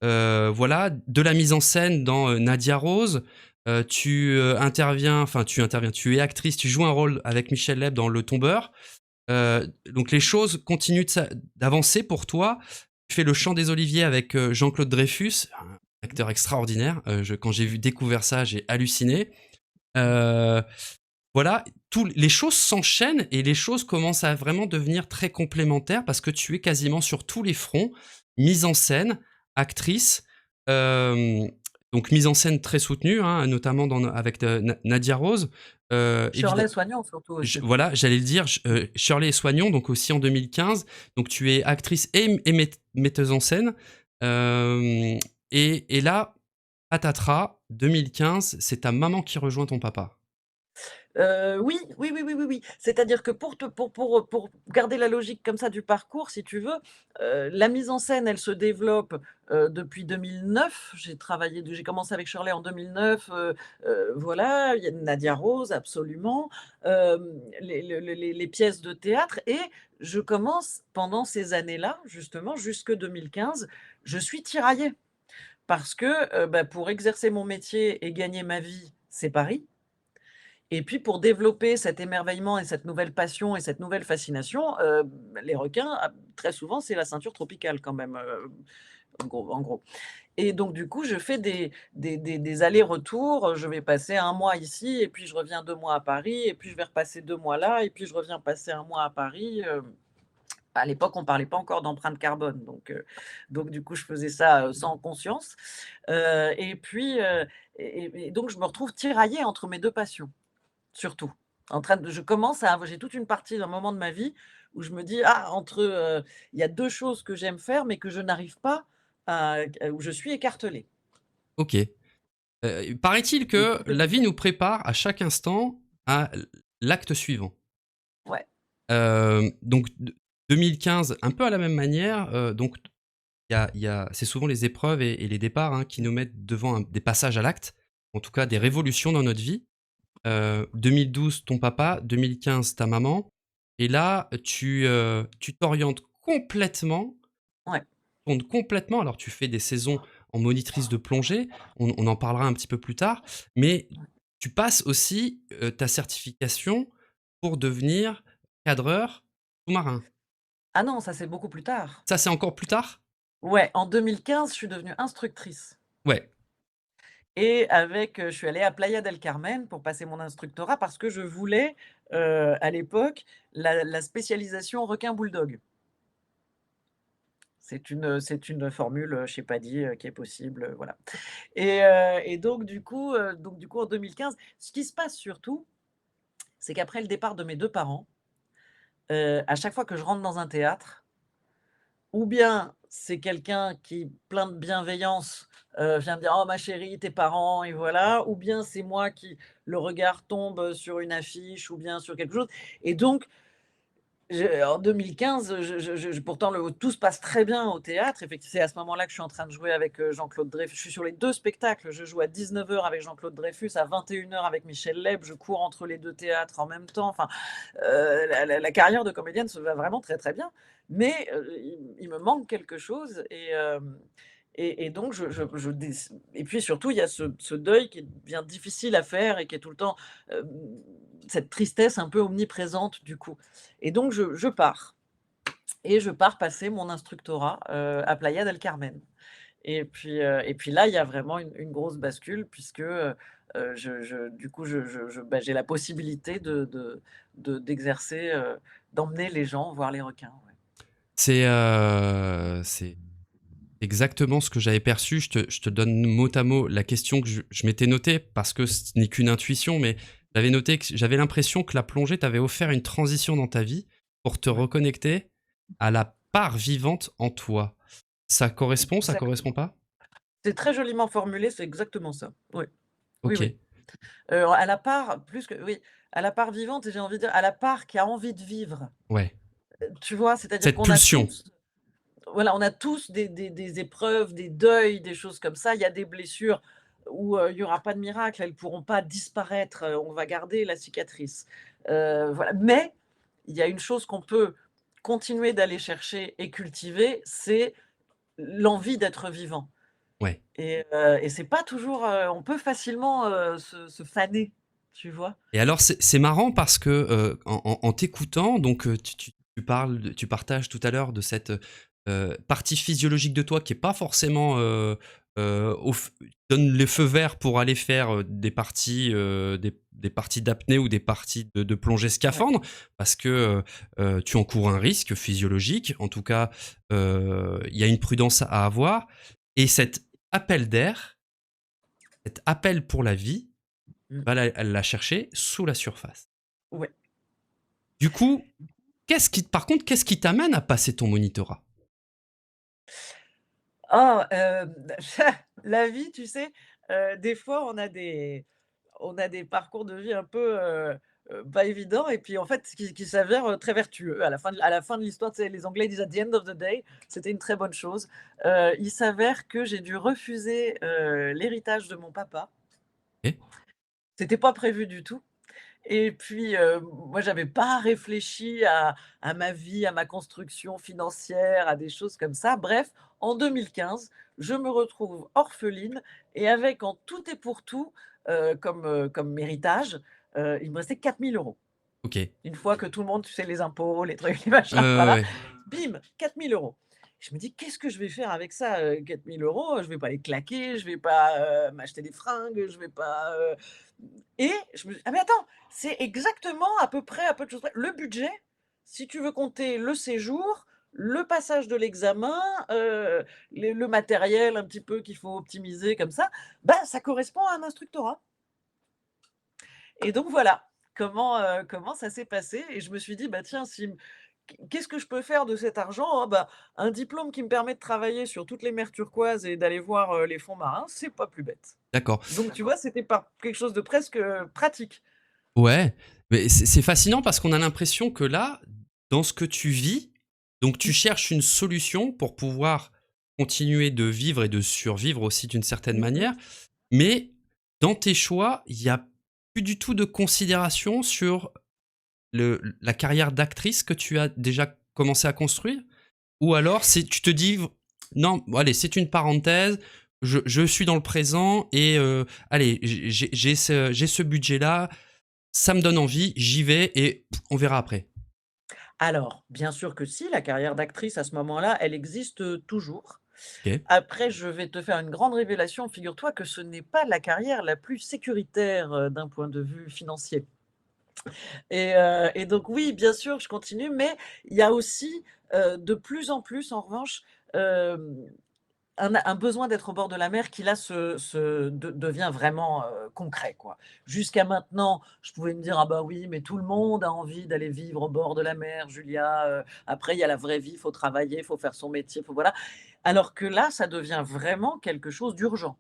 voilà, de la mise en scène dans, Nadia Rose. Tu interviens, tu es actrice, tu joues un rôle avec Michel Leb dans Le Tombeur. Donc les choses continuent d'avancer pour toi. Tu fais Le Chant des Oliviers avec, Jean-Claude Dreyfus, un acteur extraordinaire. Quand j'ai découvert ça, j'ai halluciné. Heu, voilà, les choses s'enchaînent et les choses commencent à vraiment devenir très complémentaires parce que tu es quasiment sur tous les fronts, mise en scène, actrice, hem, donc mise en scène très soutenue, hein, notamment avec Nadia Rose, Shirley évidemment. Soignon surtout aussi. Voilà, j'allais le dire, Shirley et Soignon, donc aussi en 2015. Donc tu es actrice et metteuse en scène. Euh, et là, patatras, 2015, c'est ta maman qui rejoint ton papa. Oui, oui, oui, oui, oui, oui. C'est-à-dire que pour garder la logique comme ça du parcours, si tu veux, la mise en scène, elle se développe, depuis 2009. J'ai commencé avec Shirley en 2009, voilà, il y a Nadia Rose, absolument, les pièces de théâtre et je commence pendant ces années-là, justement, jusque 2015, je suis tiraillée parce que, bah, pour exercer mon métier et gagner ma vie, c'est Paris. Et puis pour développer cet émerveillement et cette nouvelle passion et cette nouvelle fascination, les requins, très souvent, c'est la ceinture tropicale quand même, en gros. Et donc du coup, je fais des allers-retours, je vais passer 1 mois ici et puis je reviens 2 mois à Paris et puis je vais repasser 2 mois là et puis je reviens passer 1 mois à Paris, à l'époque, on parlait pas encore d'empreinte carbone, donc du coup, je faisais ça, sans conscience, et puis, et donc je me retrouve tiraillée entre mes 2 passions. Surtout. En train de Je commence à avoir j'ai toute une partie d'un moment de ma vie où je me dis: «Ah entre, il y a 2 choses que j'aime faire mais que je n'arrive pas à où je suis écartelée». Ok. Paraît-il Et que tout est la vie possible. nous prépare à chaque instant à l'acte suivant. Ouais, Donc 2015, un peu à la même manière, donc c'est souvent les épreuves et les départs, hein, qui nous mettent devant des passages à l'acte, en tout cas des révolutions dans notre vie. 2012, ton papa, 2015, ta maman. Et là, tu t'orientes complètement, ouais, tournes complètement. Alors, tu fais des saisons en monitrice de plongée, on en parlera un petit peu plus tard, mais ouais. tu passes aussi ta certification pour devenir cadreur sous-marin. Ah non, ça c'est beaucoup plus tard. Ça, c'est encore plus tard? Ouais, en 2015, je suis devenue instructrice Ouais, et je suis allée à Playa del Carmen pour passer mon instructorat parce que je voulais, à l'époque, la spécialisation requin bulldog. C'est une formule, chez PADI, qui est possible, voilà. Et donc du coup en 2015, ce qui se passe surtout, c'est qu'après le départ de mes 2 parents, à chaque fois que je rentre dans un théâtre, ou bien c'est quelqu'un qui, plein de bienveillance, vient me dire: «Oh ma chérie, tes parents» et voilà, ou bien c'est moi qui le regard tombe, sur une affiche ou bien sur quelque chose et donc en 2015, pourtant tout se passe très bien au théâtre. Effectivement, c'est à ce moment-là que je suis en train de jouer avec, Jean-Claude Dreyfus. Je suis sur les 2 spectacles. Je joue à 19h avec Jean-Claude Dreyfus, à 21h avec Michel Leb. Je cours entre les 2 théâtres en même temps. Enfin, la carrière de comédienne se va vraiment très, très bien. Mais, il me manque quelque chose et donc je déc et puis surtout, il y a ce deuil qui devient difficile à faire et qui est tout le temps, hem, cette tristesse un peu omniprésente du coup. Et donc je pars et je pars passer mon instructorat, à Playa del Carmen et puis là, il y a vraiment une grosse bascule puisque, je du coup, bah, j'ai la possibilité d'exercer, d'emmener les gens voir les requins, ouais. c'est exactement ce que j'avais perçu. Je te donne mot à mot la question que je m'étais notée parce que ce n'est qu'une intuition, mais j'avais noté que j'avais l'impression que la plongée t'avait offert une transition dans ta vie pour te Ouais, reconnecter à la part vivante en toi. Ça correspond, ça correspond exactement. pas? C'est très joliment formulé, c'est exactement ça. Oui, oui, Ok, oui. À la part plus que oui, à la part vivante et j'ai envie de dire à la part qui a envie de vivre. ouais. Tu vois? C'est-à-dire Cette qu'on a pulsion. tous voilà, on a tous des épreuves, des deuils, des choses comme ça. Il y a des blessures où, il y aura pas de miracle, elles pourront pas disparaître, on va garder la cicatrice. Voilà, mais il y a une chose qu'on peut continuer d'aller chercher et cultiver, c'est l'envie d'être vivant Ouais. et c'est pas toujours, on peut facilement, se faner, tu vois? Et alors, c'est marrant parce que en t'écoutant, donc tu parles, tu partages tout à l'heure de cette partie physiologique de toi qui est pas forcément, au f donne les feux verts pour aller faire, des parties d'apnée ou des parties de plongée Ouais. scaphandre parce que, tu encours un risque physiologique. En tout cas, il y a une prudence à avoir et cet appel d'air, cet appel pour la vie, Mmh. va la chercher sous la surface. Ouais. Du coup, qu'est-ce qui t'amène à passer ton monitorat? Oh, la vie, tu sais, des fois, on a des parcours de vie un peu, pas évidents et puis, en fait, qui s'avèrent, très vertueux. À la fin de l'histoire, tu sais, les Anglais disent: «At the end of the day», c'était une très bonne chose. Il s'avère que j'ai dû refuser, l'héritage de mon papa. OK. C'était pas prévu du tout. Et puis, moi, j'avais pas réfléchi à ma vie, à ma construction financière, à des choses comme ça. Bref, en 2015, je me retrouve orpheline et avec en tout et pour tout, comme héritage, il me restait 4 000 €. OK. Une fois que tout le monde, tu sais, les impôts, les trucs, les Ouais, machins, ouais, voilà, ouais. bim, 4 000 €. Je me dis: «Qu'est-ce que je vais faire avec ça, 4 000 €? Je vais pas les claquer, je vais pas, m'acheter des fringues, je vais pas, et je me dis: «Ah mais attends, c'est exactement à peu près, à peu de choses près, le budget, si tu veux compter le séjour, le passage de l'examen, le matériel un petit peu qu'il faut optimiser comme ça, bah, ça correspond à un instructorat». Et donc voilà, comment ça s'est passé et je me suis dit: «Bah, tiens, si m qu'est-ce que je peux faire de cet argent? Oh bah, un diplôme qui me permet de travailler sur toutes les mers turquoises et d'aller voir, les fonds marins, c'est pas plus bête». D'accord. Donc tu vois, c'était par quelque chose de presque, pratique. Ouais, mais c'est fascinant parce qu'on a l'impression que là, dans ce que tu vis, donc tu Mmh, cherches une solution pour pouvoir continuer de vivre et de survivre aussi d'une certaine mmh mh. manière, mais dans tes choix, il y a plus du tout de considération sur la carrière d'actrice que tu as déjà commencé à construire? Ou alors c'est tu te dis: «Non, bon allez, c'est une parenthèse, je suis dans le présent et allez, j'ai ce budget-là, ça me donne envie, j'y vais et on verra après». Alors, bien sûr que si, la carrière d'actrice à ce moment-là, elle existe, toujours. OK. Après, je vais te faire une grande révélation, figure-toi que ce n'est pas la carrière la plus sécuritaire, d'un point de vue financier. Et donc oui, bien sûr, je continue, mais il y a aussi, de plus en plus, en revanche, hem, un besoin d'être au bord de la mer qui là devient vraiment, concret, quoi. Jusqu'à maintenant, je pouvais me dire: «Ah bah oui, mais tout le monde a envie d'aller vivre au bord de la mer, Julia, après il y a la vraie vie, il faut travailler, il faut faire son métier, faut voilà». Alors que là, ça devient vraiment quelque chose d'urgent.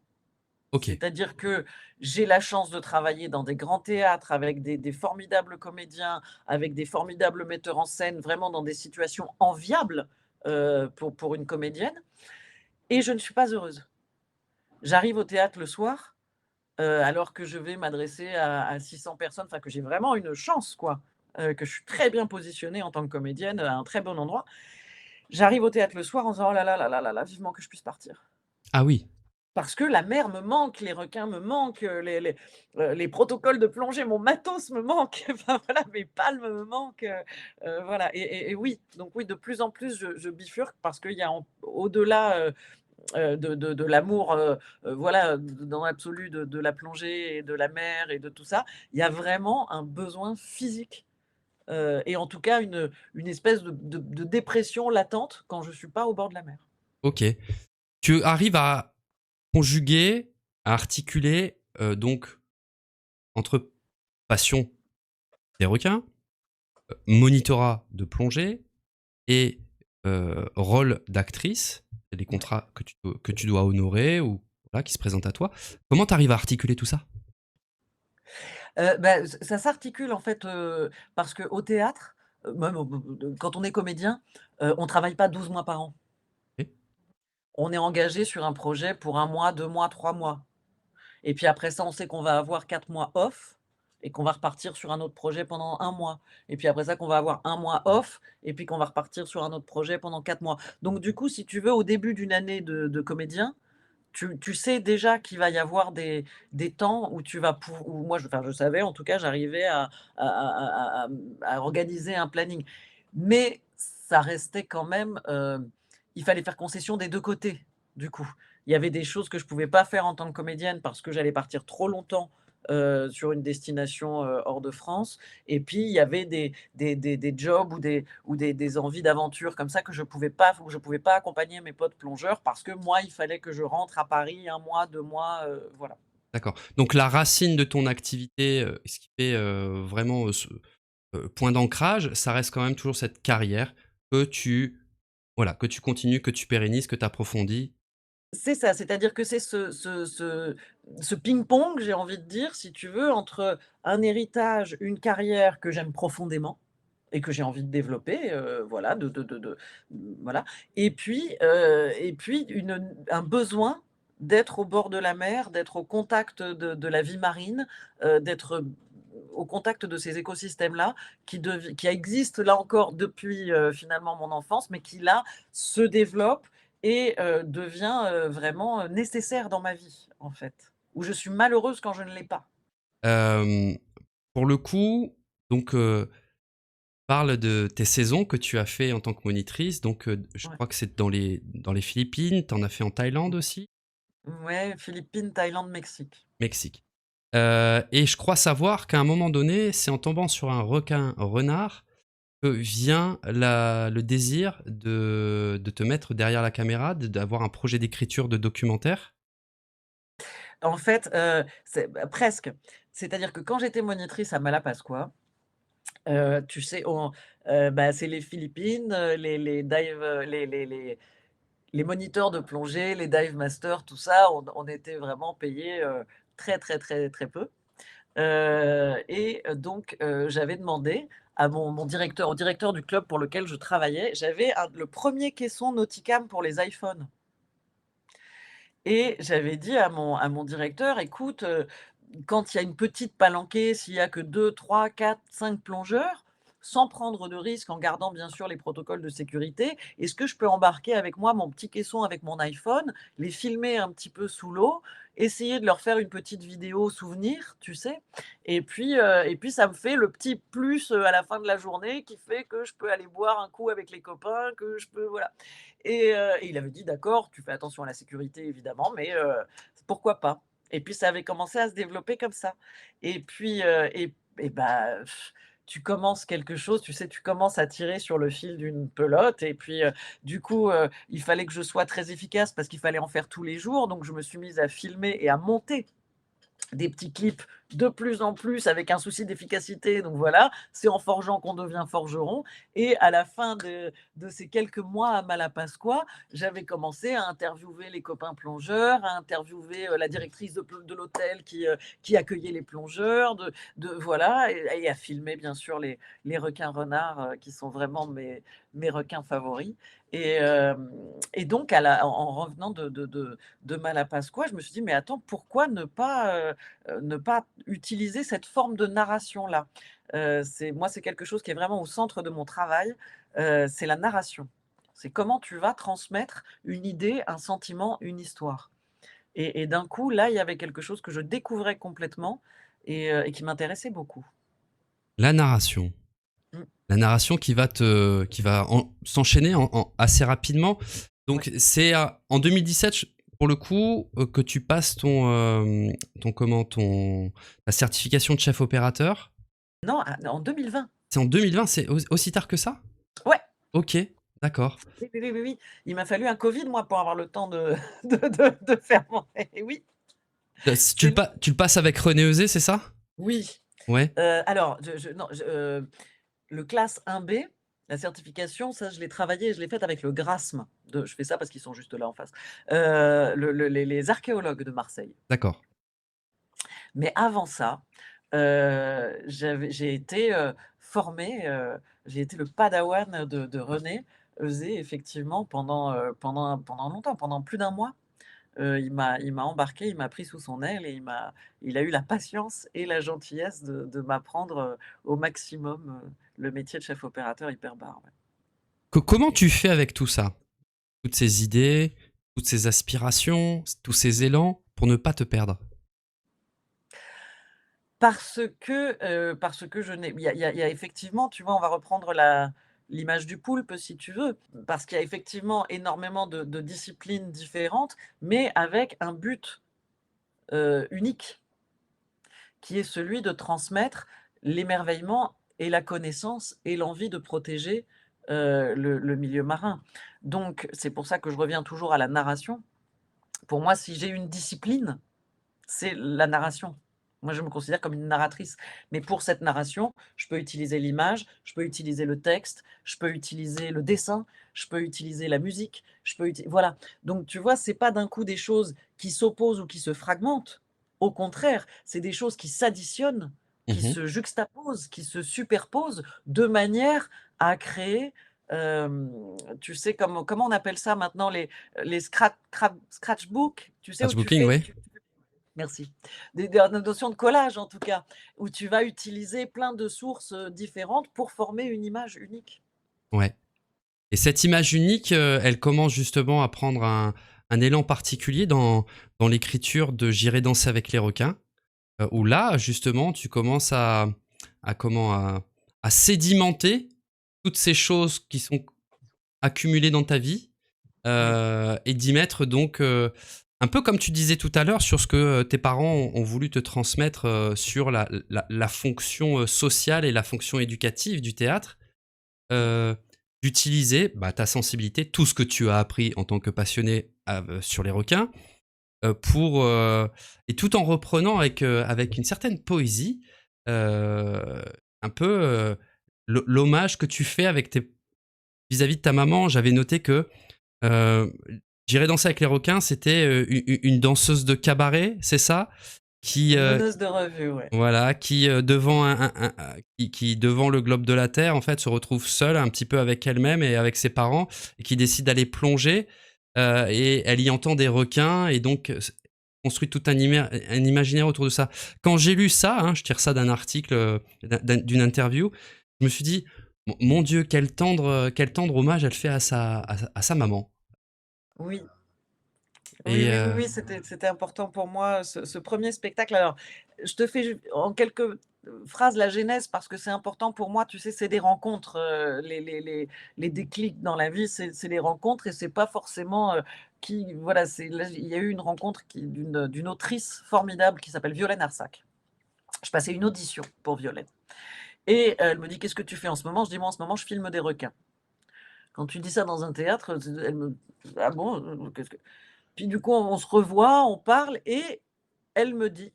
OK. C'est-à-dire que j'ai la chance de travailler dans des grands théâtres avec des formidables comédiens, avec des formidables metteurs en scène, vraiment dans des situations enviables, pour une comédienne et je ne suis pas heureuse. J'arrive au théâtre le soir, alors que je vais m'adresser à 600 personnes, enfin que j'ai vraiment une chance quoi, que je suis très bien positionnée en tant que comédienne, à un très bon endroit. J'arrive au théâtre le soir en disant: «Oh là là là là là là, vivement que je puisse partir». Ah oui. Parce que la mer me manque, les requins me manquent, les protocoles de plongée, mon matos me manque, enfin voilà, mes palmes me manquent, voilà et oui, donc oui, de plus en plus, je bifurque parce qu'il y a au-delà, de l'amour, voilà, dans l'absolu de la plongée et de la mer et de tout ça, il y a vraiment un besoin physique, et en tout cas une espèce de dépression latente quand je suis pas au bord de la mer. OK. Tu arrives à conjuguer, à articuler, donc entre passion des requins, monitorat de plongée et rôle d'actrice, et des contrats que tu dois honorer ou voilà, qui se présentent à toi. Comment tu arrives à articuler tout ça? Bah, ça s'articule en fait, parce qu'au théâtre, même quand on est comédien, on travaille pas 12 mois par an. OK. On est engagé sur un projet pour 1 mois, 2 mois, 3 mois et puis après ça, on sait qu'on va avoir 4 mois off et qu'on va repartir sur un autre projet pendant 1 mois et puis après ça, qu'on va avoir 1 mois off et puis qu'on va repartir sur un autre projet pendant 4 mois. Donc du coup, si tu veux, au début d'une année de comédien, tu sais déjà qu'il va y avoir des temps où tu vas où moi je enfin je savais en tout cas, j'arrivais à organiser un planning. Mais ça restait quand même, il fallait faire concession des 2 côtés, du coup. Il y avait des choses que je pouvais pas faire en tant que comédienne parce que j'allais partir trop longtemps, sur une destination, hors de France et puis il y avait des jobs ou des envies d'aventure comme ça que je pouvais pas où je pouvais pas accompagner mes potes plongeurs parce que moi, il fallait que je rentre à Paris 1 mois, 2 mois, voilà. D'accord. Donc la racine de ton activité, ce qui fait, vraiment, point d'ancrage, ça reste quand même toujours cette carrière que tu voilà, que tu continues, que tu pérennises, que tu approfondis. C'est ça, c'est-à-dire que c'est ce ping-pong, j'ai envie de dire, si tu veux, entre un héritage, une carrière que j'aime profondément et que j'ai envie de développer, voilà, voilà et puis un besoin d'être au bord de la mer, d'être au contact de la vie marine, d'être, au contact de ces écosystèmes-là qui existent là encore depuis, finalement mon enfance, mais qui là se développent et devient, vraiment, nécessaire dans ma vie, en fait. Où je suis malheureuse quand je ne l'ai pas. Hem, pour le coup, donc, parle de tes saisons que tu as fait en tant que monitrice, donc, je Ouais. crois que c'est dans les Philippines, tu en as fait en Thaïlande aussi? Ouais, Philippines, Thaïlande, Mexique. Mexique. Et je crois savoir qu'à un moment donné, c'est en tombant sur un requin renard que vient le désir de te mettre derrière la caméra, d'avoir un projet d'écriture de documentaire? En fait, c'est presque. C'est-à-dire que quand j'étais monitrice à Malapascua, tu sais, bah, c'est les Philippines, les dive, les moniteurs de plongée, les dive masters, tout ça, on était vraiment payés, très, très, très, très peu. Donc j'avais demandé à mon directeur, au directeur du club pour lequel je travaillais, j'avais le premier caisson Nauticam pour les iPhones et j'avais dit à mon directeur: «Écoute, quand il y a une petite palanquée, s'il y a que 2, 3, 4, 5 plongeurs, sans prendre de risques, en gardant bien sûr les protocoles de sécurité, est-ce que je peux embarquer avec moi mon petit caisson avec mon iPhone, les filmer un petit peu sous l'eau, essayer de leur faire une petite vidéo souvenir, tu sais? Et puis ça me fait le petit plus, à la fin de la journée qui fait que je peux aller boire un coup avec les copains, que je peux voilà». Et il avait dit: «D'accord, tu fais attention à la sécurité évidemment, mais pourquoi pas?» Et puis ça avait commencé à se développer comme ça. Et puis, bah, tu commences quelque chose, tu sais, tu commences à tirer sur le fil d'une pelote et puis, du coup, il fallait que je sois très efficace parce qu'il fallait en faire tous les jours. Donc je me suis mise à filmer et à monter des petits clips de plus en plus avec un souci d'efficacité. Donc voilà, c'est en forgeant qu'on devient forgeron. Et à la fin de ces quelques mois à Malapascua, j'avais commencé à interviewer les copains plongeurs, à interviewer la directrice de l'hôtel qui accueillait les plongeurs, voilà, et à filmer bien sûr les requins renards qui sont vraiment mes requins favoris. Et, et donc, en revenant de Malapascua, je me suis dit, mais attends, pourquoi ne pas utiliser cette forme de narration-là. C'est quelque chose qui est vraiment au centre de mon travail, c'est la narration. C'est comment tu vas transmettre une idée, un sentiment, une histoire. Et d'un coup, là, il y avait quelque chose que je découvrais complètement et qui m'intéressait beaucoup. La narration. Mmh, La narration qui va s'enchaîner assez rapidement. ouais. Donc c'est en 2017, pour le coup, que tu passes ta certification de chef opérateur. Non, en 2020. C'est en 2020, c'est aussi tard que ça? Ouais, Ok, d'accord. oui, oui, oui, oui, oui. Il m'a fallu un covid, moi, pour avoir le temps de de faire mon et oui, Tu c'est long. tu le passes avec René Euzé, c'est ça? Oui, Ouais, alors je non, le classe 1B, la certification, ça je l'ai travaillé et je l'ai faite avec le GRASM je fais ça parce qu'ils sont juste là en face, les archéologues de Marseille. d'accord. Mais avant ça, j'ai été, formée, j'ai été le padawan de René Euzé effectivement pendant longtemps, pendant plus d'un mois. Il m'a embarqué, il m'a pris sous son aile et il a eu la patience et la gentillesse de m'apprendre, au maximum, le métier de chef opérateur hyperbare, ouais. Comment tu fais avec tout ça? Toutes ces idées, toutes ces aspirations, tous ces élans pour ne pas te perdre? Parce que je n'ai il y a effectivement, tu vois, on va reprendre l'image du poulpe, si tu veux, parce qu'il y a effectivement énormément de disciplines différentes, mais avec un but, unique, qui est celui de transmettre l'émerveillement et la connaissance et l'envie de protéger, le milieu marin. Donc c'est pour ça que je reviens toujours à la narration. Pour moi, si j'ai une discipline, c'est la narration. Moi, je me considère comme une narratrice. Mais pour cette narration, je peux utiliser l'image, je peux utiliser le texte, je peux utiliser le dessin, je peux utiliser la musique, je peux voilà. Donc tu vois, c'est pas d'un coup des choses qui s'opposent ou qui se fragmentent. Au contraire, c'est des choses qui s'additionnent, qui Mmh. se juxtaposent, qui se superposent de manière à créer, tu sais comment on appelle ça maintenant les scratchbooks, tu sais, où tu Scratchbooking, fais oui. tu merci. Des notions de collage en tout cas, où tu vas utiliser plein de sources, différentes pour former une image unique. Ouais. Et cette image unique, elle commence justement à prendre un élan particulier dans l'écriture de J'irai danser avec les requins, où là, justement, tu commences à comment? À sédimenter toutes ces choses qui sont accumulées dans ta vie, Oui, et d'y mettre donc, un peu comme tu disais tout à l'heure sur ce que, tes parents ont voulu te transmettre, sur la fonction, sociale et la fonction éducative du théâtre, heu, d'utiliser, bah, ta sensibilité, tout ce que tu as appris en tant que passionné sur les requins, pour, et tout en reprenant avec une certaine poésie, heu, un peu, l'hommage que tu fais avec tes vis-à-vis de ta maman. J'avais noté que, heu, J'irai danser avec les requins, c'était, une danseuse de cabaret, c'est ça? Qui, une meneuse de revue, ouais. voilà, qui, devant qui devant le globe de la Terre, en fait, se retrouve seule un petit peu avec elle-même et avec ses parents et qui décide d'aller plonger, et elle y entend des requins et donc, construit tout un imaginaire autour de ça. Quand j'ai lu ça, hein, je tire ça d'un article, d'une interview, je me suis dit: «Mon Dieu, quel tendre hommage elle fait à sa maman» Oui. Oui, et oui, oui, oui, c'était important pour moi, ce 1er spectacle. Alors, je te fais ju en quelques, phrases la genèse parce que c'est important pour moi, tu sais, c'est des rencontres, les déclics dans la vie, c'est les rencontres et c'est pas forcément, qui voilà, c'est là, il y a eu une rencontre d'une autrice formidable qui s'appelle Violaine Arsac. Je passais une audition pour Violaine et elle me dit: «Qu'est-ce que tu fais en ce moment?» Je dis: «Moi, en ce moment, je filme des requins». Quand tu dis ça dans un théâtre, elle me: «Ah bon? Qu'est-ce que» Puis du coup, on se revoit, on parle et elle me dit,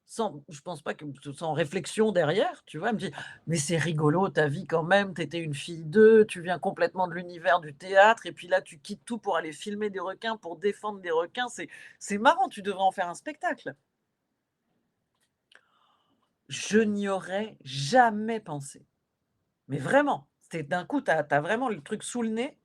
sans je pense pas que sans réflexion derrière, tu vois? Elle me dit: «Mais c'est rigolo ta vie quand même, tu étais une fille d'eux, tu viens complètement de l'univers du théâtre et puis là tu quittes tout pour aller filmer des requins, pour défendre des requins, c'est marrant, tu devrais en faire un spectacle». Je n'y aurais jamais pensé, mais vraiment, c'est d'un coup, tu as vraiment le truc sous le nez.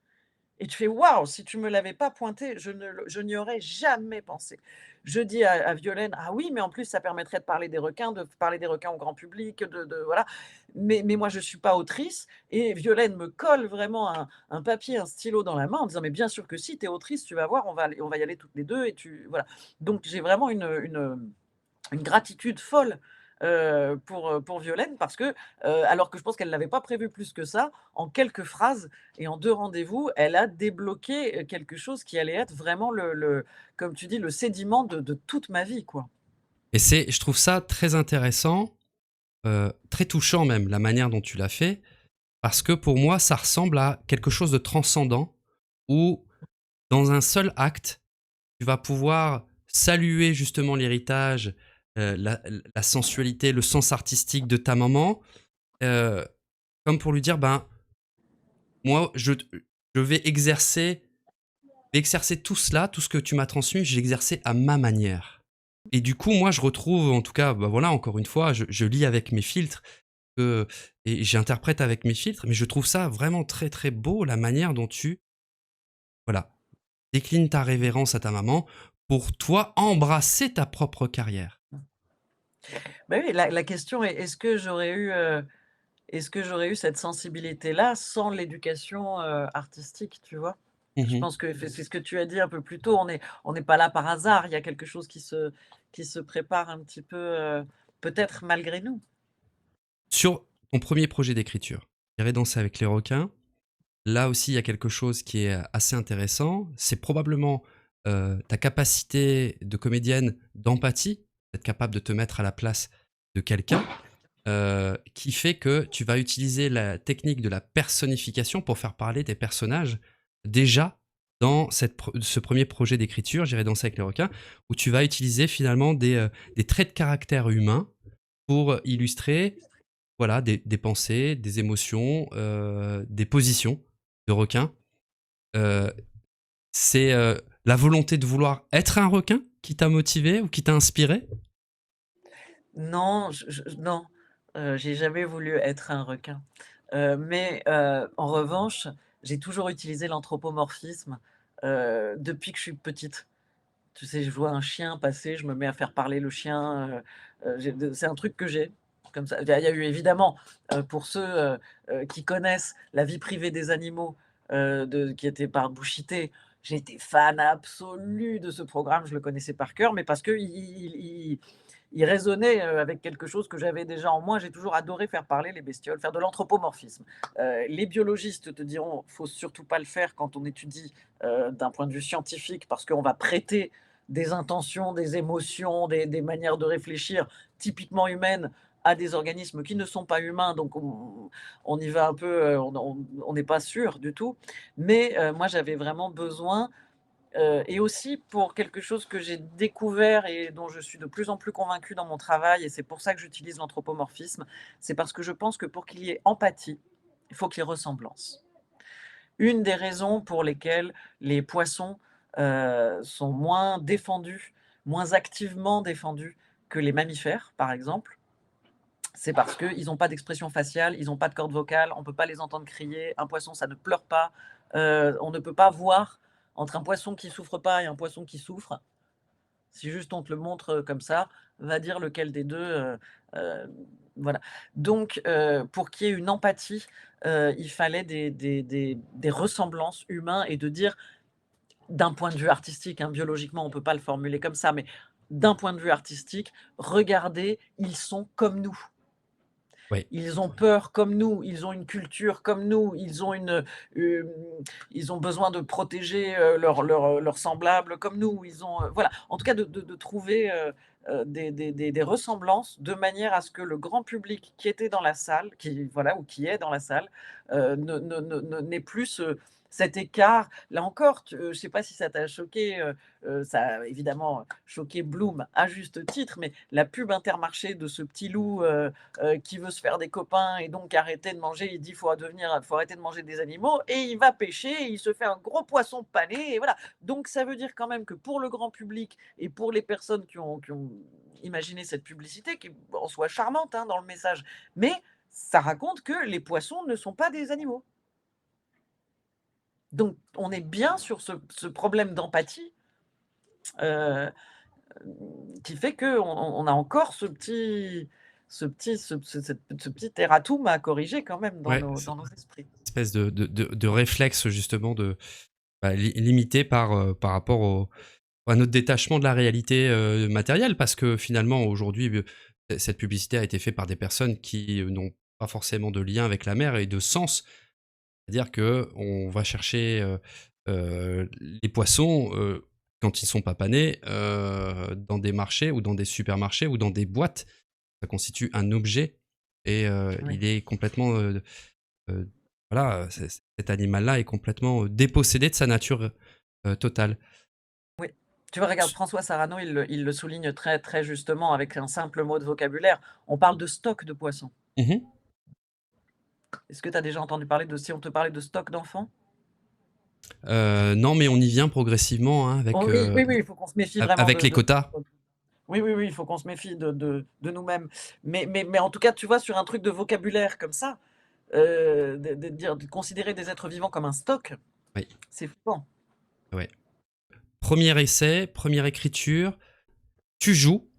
Et tu fais: «Waouh, si tu me l'avais pas pointé, je n'y aurais jamais pensé». Je dis à Violaine: «Ah oui, mais en plus ça permettrait de parler des requins, de parler des requins au grand public, de voilà». Mais moi je suis pas autrice et Violaine me colle vraiment un papier, un stylo dans la main en disant: «Mais bien sûr que si, tu es autrice, tu vas voir, on va y aller toutes les 2 et tu» voilà. Donc j'ai vraiment une gratitude folle, pour Violaine parce que, alors que je pense qu'elle l'avait pas prévu plus que ça, en quelques phrases et en 2 rendez-vous, elle a débloqué, quelque chose qui allait être vraiment le comme tu dis, le sédiment de toute ma vie, quoi. et je trouve ça très intéressant, très touchant même, la manière dont tu l'as fait. Parce que pour moi, ça ressemble à quelque chose de transcendant où, dans un seul acte, tu vas pouvoir saluer justement l'héritage, la sensualité, le sens artistique de ta maman, heu, comme pour lui dire: «Ben, moi, je vais exercer tout cela, tout ce que tu m'as transmis, je vais l'exercer à ma manière». Et du coup, moi, je retrouve en tout cas, bah, voilà, encore une fois, je lis avec mes filtres, heu et j'interprète avec mes filtres, mais je trouve ça vraiment très, très beau la manière dont tu, voilà, déclines ta révérence à ta maman pour toi embrasser ta propre carrière. Bah, oui, la question est est-ce que j'aurais eu cette sensibilité-là sans l'éducation, artistique, tu vois? Je Mmh. pense que c'est ce que tu as dit un peu plus tôt, on n'est pas là par hasard, il y a quelque chose qui se prépare un petit peu, peut-être malgré nous. Sur ton premier projet d'écriture, J'irai danser avec les requins, là aussi, il y a quelque chose qui est assez intéressant. C'est probablement ta capacité de comédienne d'empathie, d'être capable de te mettre à la place de quelqu'un, qui fait que tu vas utiliser la technique de la personnification pour faire parler tes personnages déjà dans ce premier projet d'écriture, J'irai danser avec les requins, où tu vas utiliser finalement des traits de caractère humains pour illustrer voilà, des pensées, des émotions, des positions de requins. Euh, c'est la volonté de vouloir être un requin qui t'a motivé ou qui t'a inspiré? Non, non, j'ai jamais voulu être un requin. Mais en revanche, j'ai toujours utilisé l'anthropomorphisme, depuis que je suis petite. Tu sais, je vois un chien passer, je me mets à faire parler le chien, c'est un truc que j'ai, comme ça. Il y a eu évidemment, pour ceux, qui connaissent la vie privée des animaux, qui était par Bouchité, j'étais fan absolu de ce programme, je le connaissais par cœur, mais parce qu'il résonnait, avec quelque chose que j'avais déjà en moi. J'ai toujours adoré faire parler les bestioles, faire de l'anthropomorphisme. Les biologistes te diront: «Faut surtout pas le faire quand on étudie, d'un point de vue scientifique, parce qu'on va prêter des intentions, des émotions, des manières de réfléchir typiquement humaines à des organismes qui ne sont pas humains, donc on y va un peu, on n'est pas sûr du tout». Mais moi, j'avais vraiment besoin, et aussi pour quelque chose que j'ai découvert et dont je suis de plus en plus convaincue dans mon travail, et c'est pour ça que j'utilise l'anthropomorphisme, c'est parce que je pense que pour qu'il y ait empathie, il faut qu'il y ait ressemblance. Une des raisons pour lesquelles les poissons, sont moins défendus, moins activement défendus que les mammifères, par exemple, c'est parce qu'ils n'ont pas d'expression faciale, ils n'ont pas de corde vocale, on ne peut pas les entendre crier. Un poisson, ça ne pleure pas. On ne peut pas voir entre un poisson qui souffre pas et un poisson qui souffre. Si juste on te le montre, comme ça, va dire lequel des 2. Heu, voilà. Donc pour qu'il y ait une empathie, il fallait des ressemblances humains, et de dire, d'un point de vue artistique, hein, biologiquement, on ne peut pas le formuler comme ça, mais d'un point de vue artistique, regardez, ils sont comme nous. Oui. Ils ont peur comme nous, ils ont une culture comme nous, hem, ils ont besoin de protéger, leurs semblables comme nous. Ils ont, voilà, en tout cas de trouver, des ressemblances, de manière à ce que le grand public qui était dans la salle, qui voilà, ou qui est dans la salle, n'ait plus cet écart. Là encore, je ne sais pas si ça t'a choqué, ça a évidemment choqué Bloom à juste titre, mais la pub Intermarché de ce petit loup, qui veut se faire des copains et donc arrêter de manger. Il dit: faut arrêter de manger des animaux, et il va pêcher, et il se fait un gros poisson pané, et voilà. Donc ça veut dire quand même que pour le grand public et pour les personnes qui ont imaginé cette publicité, qui en soit charmante, hein, dans le message, mais ça raconte que les poissons ne sont pas des animaux. Donc on est bien sur ce problème d'empathie, heu, qui fait qu'on a encore ce petit erratum à corriger quand même Ouais, dans nos esprits. espèce de réflexe justement limité par rapport à notre détachement de la réalité matérielle, parce que finalement aujourd'hui cette publicité a été faite par des personnes qui n'ont pas forcément de lien avec la mer et de sens, c'est-à-dire que on va chercher les poissons quand ils sont pas panés dans des marchés ou dans des supermarchés ou dans des boîtes. Ça constitue un objet et Oui, il est complètement Heu, voilà, cet animal-là est complètement dépossédé de sa nature totale. oui. Tu vois, regarde, François Sarano, il le souligne très, très justement avec un simple mot de vocabulaire. On parle de stock de poissons. Mmh. Est-ce que tu as déjà entendu parler de, si on te parlait de stock d'enfants? Non, mais on y vient progressivement, hein, Oh oui, oui, oui, il faut qu'on se méfie vraiment avec les de quotas. oui, oui, oui, il faut qu'on se méfie de nous-mêmes. Mais en tout cas, tu vois, sur un truc de vocabulaire comme ça, de considérer des êtres vivants comme un stock, Oui, c'est flippant. ouais. 1er essai, première écriture, tu joues,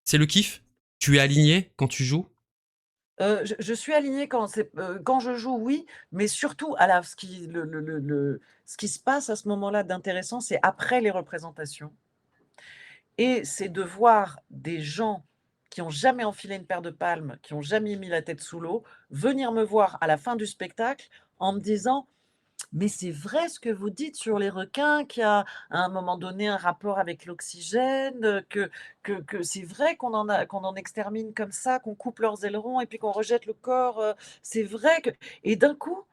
c'est le kiff? Tu es aligné quand tu joues? Je suis alignée quand je joue, oui, mais surtout à la ce qui le ce qui se passe à ce moment-là d'intéressant, c'est après les représentations, et c'est de voir des gens qui ont jamais enfilé une paire de palmes, qui ont jamais mis la tête sous l'eau, venir me voir à la fin du spectacle en me disant: Mais c'est vrai ce que vous dites sur les requins, qu'il y a à un moment donné un rapport avec l'oxygène, que c'est vrai qu'on en extermine comme ça, qu'on coupe leurs ailerons et puis qu'on rejette le corps, c'est vrai que et d'un coup,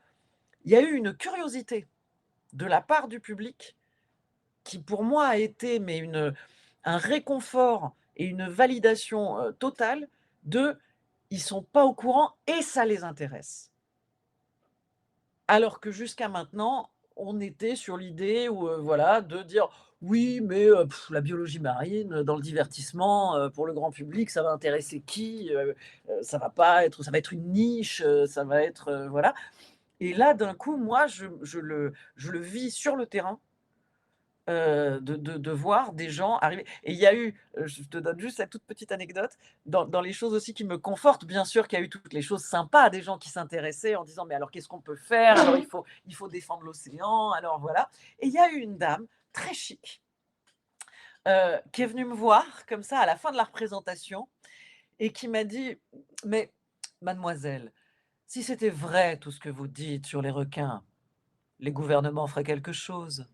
il y a eu une curiosité de la part du public qui pour moi a été mais un réconfort et une validation, totale de: «Ils sont pas au courant et ça les intéresse». Alors que jusqu'à maintenant, on était sur l'idée où, voilà, de dire: «Oui, mais la biologie marine, dans le divertissement, pour le grand public, ça va intéresser qui? Ça va être une niche, ça va être, voilà». Et là, d'un coup, moi, je le vis sur le terrain, de voir des gens arriver et il y a eu, je te donne juste cette toute petite anecdote, dans les choses aussi qui me confortent, bien sûr qu'il y a eu toutes les choses sympas, des gens qui s'intéressaient en disant: «Mais alors qu'est-ce qu'on peut faire? Alors il faut défendre l'océan, alors voilà». Et il y a eu une dame très chic, qui est venue me voir comme ça à la fin de la représentation et qui m'a dit: «Mais mademoiselle, si c'était vrai tout ce que vous dites sur les requins, les gouvernements feraient quelque chose».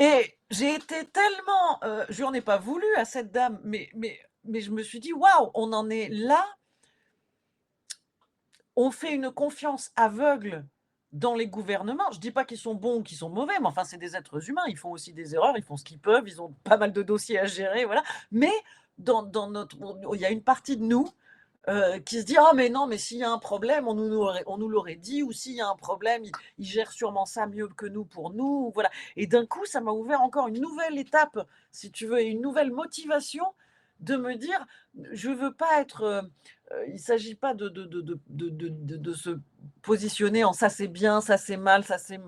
Et j'ai été tellement, je lui en ai pas voulu à cette dame, mais je me suis dit: «Waouh, on en est là, on fait une confiance aveugle dans les gouvernements». Je dis pas qu'ils sont bons ou qu'ils sont mauvais, mais enfin, c'est des êtres humains, ils font aussi des erreurs, ils font ce qu'ils peuvent, ils ont pas mal de dossiers à gérer, voilà. Mais dans notre il y a une partie de nous, qui se dit: «Ah mais non, mais s'il y a un problème, on nous l'aurait dit ou s'il y a un problème, ils gèrent sûrement ça mieux que nous pour nous», voilà. Et d'un coup, ça m'a ouvert encore une nouvelle étape, si tu veux, et une nouvelle motivation de me dire: «Je veux pas être, il s'agit pas de se positionner en ça c'est bien, ça c'est mal, ça c'est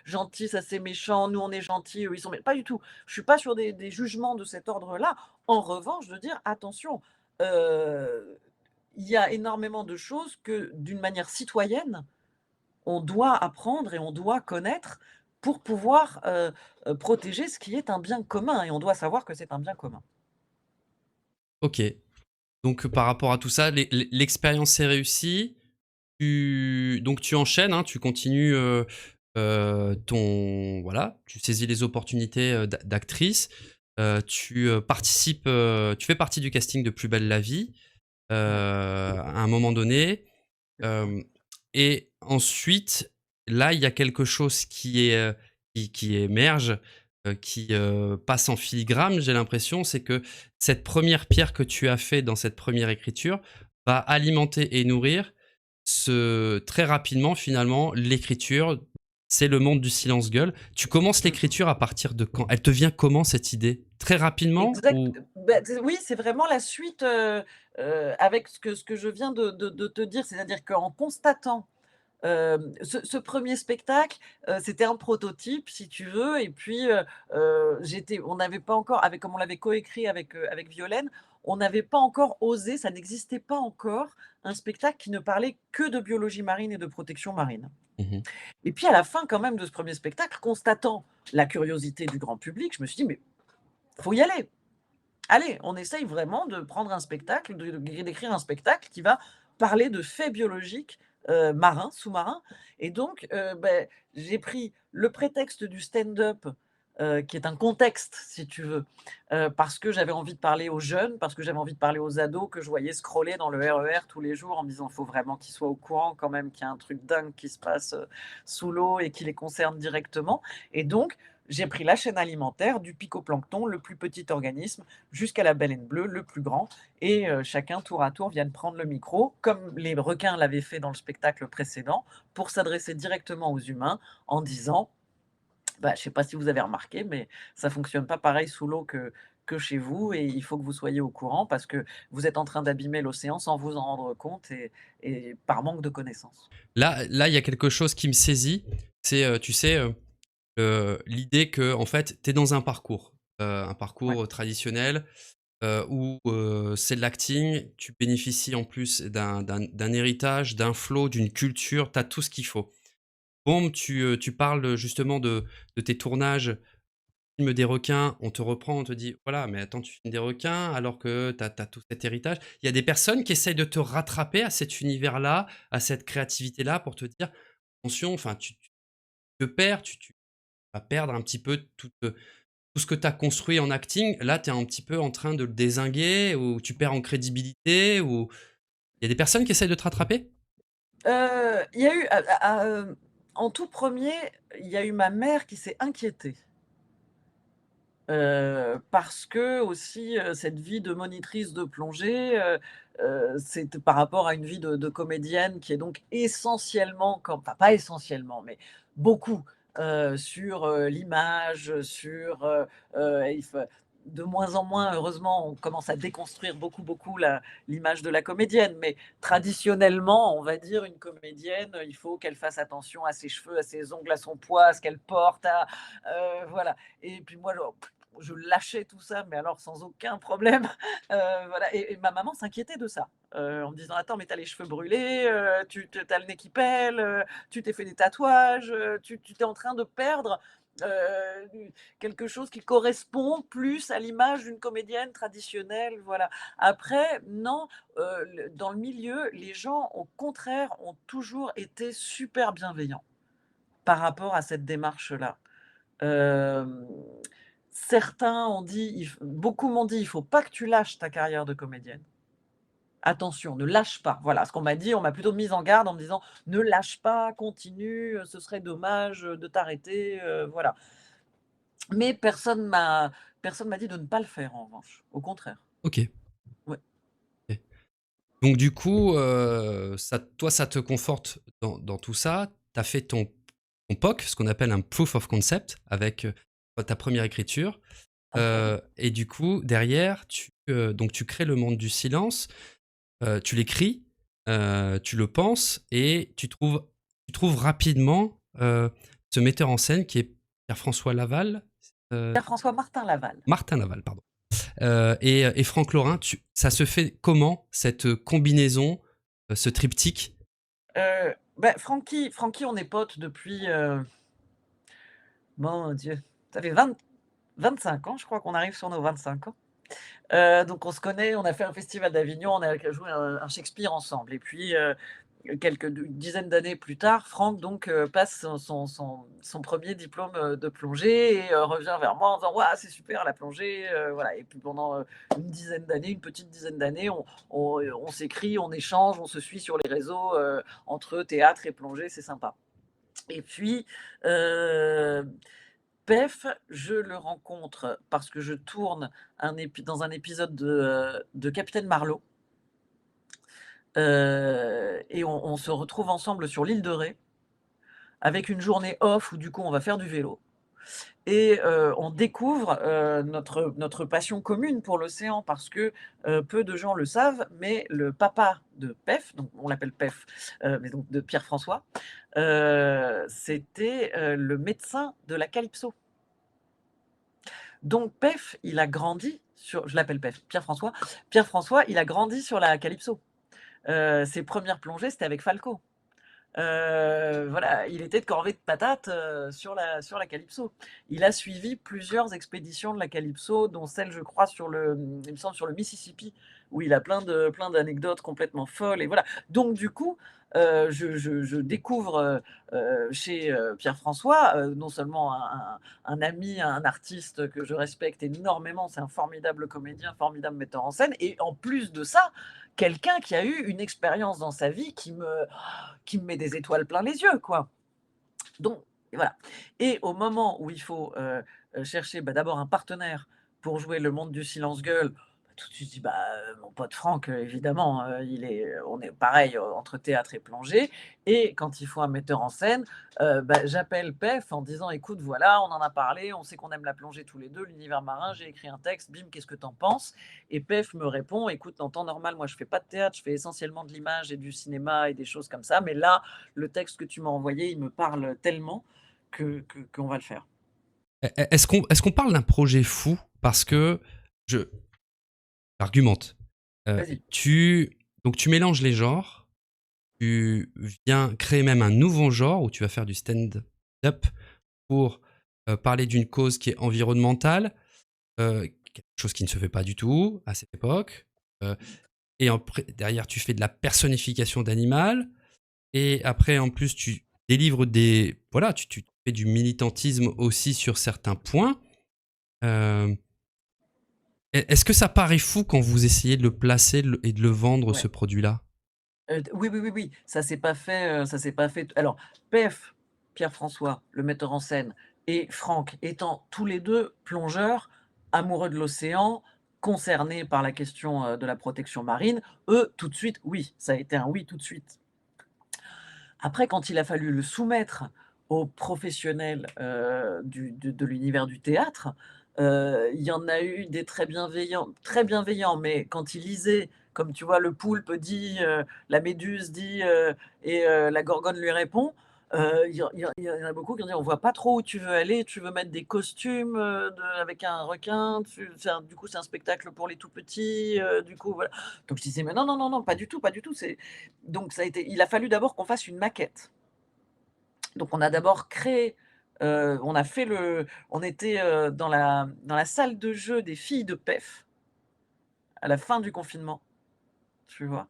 gentil, ça c'est méchant, nous on est gentils, eux ils sont mé» pas du tout. Je suis pas sur des jugements de cet ordre-là. En revanche, de dire: «Attention, heu, il y a énormément de choses que, d'une manière citoyenne, on doit apprendre et on doit connaître pour pouvoir, protéger ce qui est un bien commun et on doit savoir que c'est un bien commun». Ok. Donc, par rapport à tout ça, l'expérience est réussie. Donc, tu enchaînes, hein, tu continues voilà, tu saisis les opportunités d'actrice. Participes, tu fais partie du casting de Plus belle la vie Ouais. à un moment donné. Euh, et ensuite, là, il y a quelque chose qui émerge, qui passe en filigrane, j'ai l'impression, c'est que cette première pierre que tu as fait dans cette première écriture va alimenter et nourrir très rapidement, finalement, l'écriture. C'est le monde du silence-gueule. Tu commences Mmh. l'écriture à partir de quand? Elle te vient comment, cette idée? Très rapidement Exact, ou... bah, oui, c'est vraiment la suite, avec ce que je viens de te dire. C'est-à-dire qu'en constatant, ce 1er spectacle, c'était un prototype si tu veux et puis, on n'avait pas encore avec comme on l'avait coécrit avec Violaine, on n'avait pas encore osé, ça n'existait pas encore, un spectacle qui ne parlait que de biologie marine et de protection marine. Mhm. Et puis à la fin quand même de ce 1er spectacle, constatant la curiosité du grand public, je me suis dit: «Mais faut y aller. Allez, on essaye vraiment de prendre un spectacle, d'écrire un spectacle qui va parler de faits biologiques, marins, sous-marins». Et donc, j'ai pris le prétexte du stand-up, qui est un contexte, si tu veux, parce que j'avais envie de parler aux jeunes, parce que j'avais envie de parler aux ados que je voyais scroller dans le RER tous les jours en me disant: «Il faut vraiment qu'ils soient au courant quand même qu'il y a un truc dingue qui se passe, sous l'eau et qui les concerne directement». Et donc, j'ai pris la chaîne alimentaire du picoplancton, le plus petit organisme, jusqu'à la baleine bleue, le plus grand. Et chacun tour à tour viennent prendre le micro, comme les requins l'avaient fait dans le spectacle précédent, pour s'adresser directement aux humains en disant: «Bah, je ne sais pas si vous avez remarqué, mais ça fonctionne pas pareil sous l'eau que chez vous et il faut que vous soyez au courant parce que vous êtes en train d'abîmer l'océan sans vous en rendre compte et par manque de connaissances». Là, il y a quelque chose qui me saisit. C'est, tu sais, l'idée que, en fait, tu es dans un Ouais. parcours traditionnel où c'est de l'acting. Tu bénéficies en plus d'un héritage, d'un flow, d'une culture. Tu as tout ce qu'il faut. Bon, tu parles justement de tes tournages, film des requins. On te reprend, on te dit voilà, mais attends, tu filmes des requins alors que tu as tout cet héritage. Il y a des personnes qui essayent de te rattraper à cet univers-là, à cette créativité-là pour te dire attention, enfin, tu te perds, tu vas perdre un petit peu tout ce que tu as construit en acting. Là, tu es un petit peu en train de le dézinguer ou tu perds en crédibilité ou il y a des personnes qui essayent de te rattraper? Il y a eu en tout premier, il y a eu ma mère qui s'est inquiétée. Parce que aussi, cette vie de monitrice de plongée, c'est par rapport à une vie de comédienne qui est donc essentiellement comme enfin pas essentiellement, mais beaucoup, sur, l'image, sur, il faut de moins en moins, heureusement, on commence à déconstruire beaucoup, beaucoup l'image de la comédienne, mais traditionnellement, on va dire une comédienne, il faut qu'elle fasse attention à ses cheveux, à ses ongles, à son poids, à ce qu'elle porte, voilà et puis moi, je lâchais tout ça, mais alors sans aucun problème. Voilà et ma maman s'inquiétait de ça, en me disant: «Attends, mais tu as les cheveux brûlés, tu as le nez qui pèle, tu t'es fait des tatouages, tu es en train de perdre, quelque chose qui correspond plus à l'image d'une comédienne traditionnelle», voilà. Après, non, le dans le milieu, les gens, au contraire, ont toujours été super bienveillants par rapport à cette démarche-là. Hem, Certains ont dit beaucoup m'ont dit: «Il faut pas que tu lâches ta carrière de comédienne. Attention, ne lâche pas». Voilà ce qu'on m'a dit, on m'a plutôt mise en garde en me disant: «Ne lâche pas, continue, ce serait dommage, de t'arrêter», voilà. Mais personne m'a dit de ne pas le faire en revanche, au contraire. OK. Ouais. OK. Donc du coup, ça te conforte dans tout ça. Tu as fait ton POC, ce qu'on appelle un proof of concept avec, ta première écriture, Mmh mh. et du coup derrière donc tu crées le monde du silence, tu l'écris, tu le penses et tu trouves rapidement, ce metteur en scène qui est Pierre-François Laval, heu, Pierre-François Martin Laval. Martin Laval, pardon. Et Franck Lorrain, ça se fait comment cette combinaison, ce triptyque? Bah, Francky, on est potes depuis, mon Dieu, ça fait 25 ans, je crois qu'on arrive sur nos 25 ans. Donc on se connaît, on a fait un festival d'Avignon, on a joué un Shakespeare ensemble et puis, une dizaine d'années plus tard, Franck donc, passe son 1er diplôme, de plongée et revient vers moi en disant: «Waouh, c'est super la plongée», voilà et puis pendant, une dizaine d'années, une petite dizaine d'années, on s'écrit, on échange, on se suit sur les réseaux, entre théâtre et plongée, c'est sympa et puis, heu Pef, je le rencontre parce que je tourne dans un épisode de Capitaine Marlowe, et on se retrouve ensemble sur l'île de Ré avec une journée off où du coup on va faire du vélo et on découvre, notre passion commune pour l'océan parce que, peu de gens le savent, mais le papa de Pef, donc on l'appelle Pef, mais donc de Pierre-François, c'était, le médecin de la Calypso. Donc Pef, il a grandi sur je l'appelle Pef, Pierre-François. Pierre-François, il a grandi sur la Calypso. Ses premières plongées, c'était avec Falco. Voilà, il était de corvée de patates, sur la Calypso. Il a suivi plusieurs expéditions de la Calypso, dont celle, je crois, il me semble sur le Mississippi, où il a plein d'anecdotes complètement folles et voilà. Donc du coup, je découvre, chez, Pierre-François, non seulement un ami, un artiste que je respecte énormément, c'est un formidable comédien, formidable metteur en scène et en plus de ça, quelqu'un qui a eu une expérience dans sa vie qui me met des étoiles plein les yeux, quoi. Donc voilà et au moment où il faut, chercher, bah, d'abord un partenaire pour jouer Le Monde du Silence Gueule, bah, tout de suite je dis: «Bah, mon pote Franck, évidemment, on est pareil, entre théâtre et plongée» et quand il faut un metteur en scène, bah, j'appelle Pef en disant: «Écoute, voilà, on en a parlé, on sait qu'on aime la plongée tous les 2, l'univers marin, j'ai écrit un texte, bim, qu'est-ce que tu en penses?» et Pef me répond: «Écoute, en temps normal, moi je fais pas de théâtre, je fais essentiellement de l'image et du cinéma et des choses comme ça, mais là, le texte que tu m'as envoyé, il me parle tellement qu'on va le faire». Est-ce qu'on parle d'un projet fou? Parce que je j'argumente. Heu, Vas-y. tu mélanges les genres, tu viens créer même un nouveau genre où tu vas faire du stand-up pour, parler d'une cause qui est environnementale, quelque chose qui ne se fait pas du tout à cette époque, heu et après derrière tu fais de la personnification d'animal et après en plus délivres des voilà, tu fais du militantisme aussi sur certains points. Hem, est-ce que ça paraît fou quand vous essayez de le placer et de le vendre ce Ouais. produit-là? Oui, oui, oui, oui, ça s'est pas fait alors PF, Pierre-François, le metteur en scène et Franck étant tous les 2 plongeurs, amoureux de l'océan, concernés par la question, de la protection marine, eux, tout de suite, oui, ça a été un oui tout de suite. Après, quand il a fallu le soumettre aux professionnels, de l'univers du théâtre, il y en a eu des très bienveillants, mais quand ils lisaient, comme tu vois, le poulpe dit, la méduse dit, et la gorgone lui répond, il y en a beaucoup qui ont dit: «On voit pas trop où tu veux aller, tu veux mettre des costumes, avec un requin, du coup, c'est un spectacle pour les tout petits, du coup, voilà». Donc je disais: «Mais non, non, non, non, pas du tout, pas du tout, c'est». Donc il a fallu d'abord qu'on fasse une maquette. Donc on a d'abord créé, on a fait on était, dans la salle de jeu des filles de PEF, à la fin du confinement, tu vois?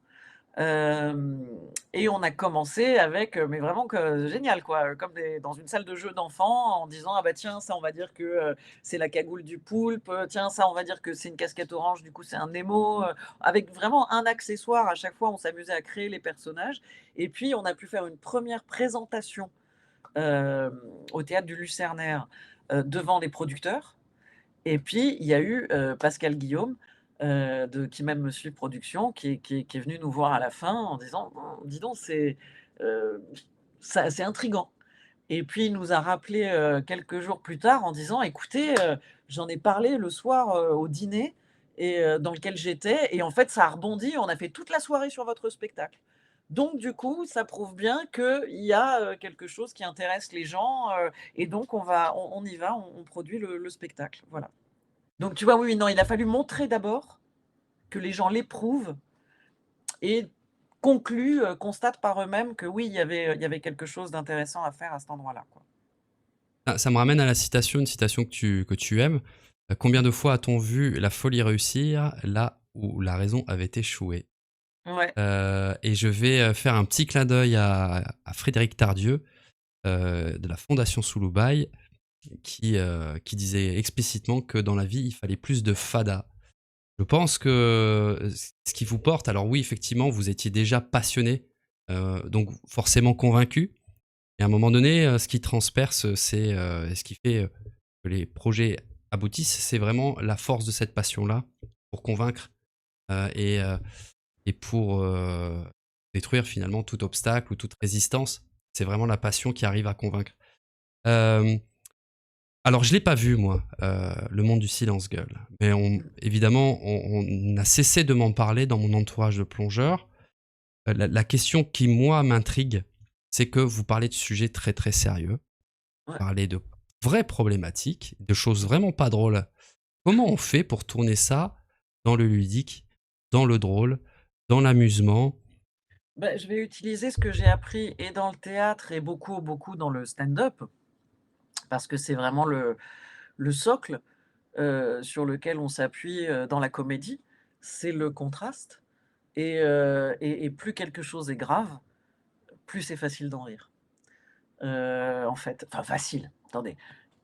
Hem Et on a commencé avec, mais vraiment génial quoi, comme dans une salle de jeu d'enfants en disant: «Ah bah tiens, ça on va dire que, c'est la cagoule du poulpe, tiens ça on va dire que c'est une casquette orange, du coup c'est un Nemo», avec vraiment un accessoire à chaque fois, on s'amusait à créer les personnages et puis on a pu faire une première présentation, hem, au théâtre du Lucernaire, devant les producteurs et puis il y a eu, Pascal Guillaume, de Qui m'aime me suit production qui est venu nous voir à la fin en disant: «Bon, dis donc heu, c'est intriguant» et puis il nous a rappelé, quelques jours plus tard en disant: «Écoutez, j'en ai parlé le soir, au dîner et dans lequel j'étais et en fait ça a rebondi, on a fait toute la soirée sur votre spectacle. Donc du coup, ça prouve bien qu'il y a, quelque chose qui intéresse les gens, et donc on y va, on produit le spectacle». Voilà. Donc tu vois, oui, non, il a fallu montrer d'abord que les gens l'éprouvent et constatent par eux-mêmes que oui, il y avait quelque chose d'intéressant à faire à cet endroit-là, quoi. Ah, ça me ramène à la citation, une citation que tu aimes. Combien de fois a-t-on vu la folie réussir là où la raison avait échoué? Ouais, Et je vais, faire un petit clin d'œil à Frédéric Tardieu, de la Fondation Souloubaï, qui disait explicitement que dans la vie, il fallait plus de fada. Je pense que ce qui vous porte, alors oui, effectivement, vous étiez déjà passionné, donc forcément convaincu. Et à un moment donné, ce qui transperce, c'est, ce qui fait, que les projets aboutissent, c'est vraiment la force de cette passion-là pour convaincre, et pour, détruire finalement tout obstacle ou toute résistance. C'est vraiment la passion qui arrive à convaincre. Hem, alors je l'ai pas vu moi, Le Monde du Silence Gueule, mais évidemment, on a cessé de m'en parler dans mon entourage de plongeurs. La question qui moi m'intrigue, c'est que vous parlez de sujets très, très sérieux, ouais. parlez de vraies problématiques, de choses vraiment pas drôles. Comment on fait pour tourner ça dans le ludique, dans le drôle, dans l'amusement? Bah, je vais utiliser ce que j'ai appris et dans le théâtre et beaucoup, beaucoup dans le stand-up, parce que c'est vraiment le socle, sur lequel on s'appuie, dans la comédie, c'est le contraste et plus quelque chose est grave, plus c'est facile d'en rire. En fait, enfin facile, attendez,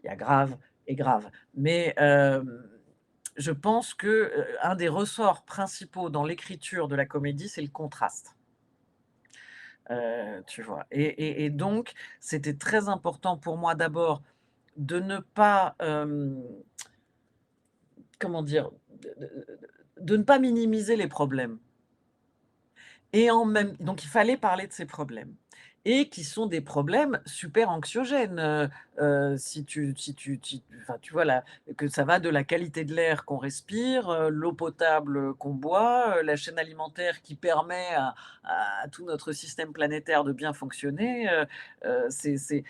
il y a grave et grave. Mais, je pense que, un des ressorts principaux dans l'écriture de la comédie, c'est le contraste. Tu vois? Et donc, c'était très important pour moi d'abord de ne pas, comment dire? De ne pas minimiser les problèmes. Et en même donc il fallait parler de ces problèmes et qui sont des problèmes super anxiogènes, si tu enfin, tu vois, que ça va de la qualité de l'air qu'on respire, l'eau potable, qu'on boit, la chaîne alimentaire qui permet à tout notre système planétaire de bien fonctionner, c'est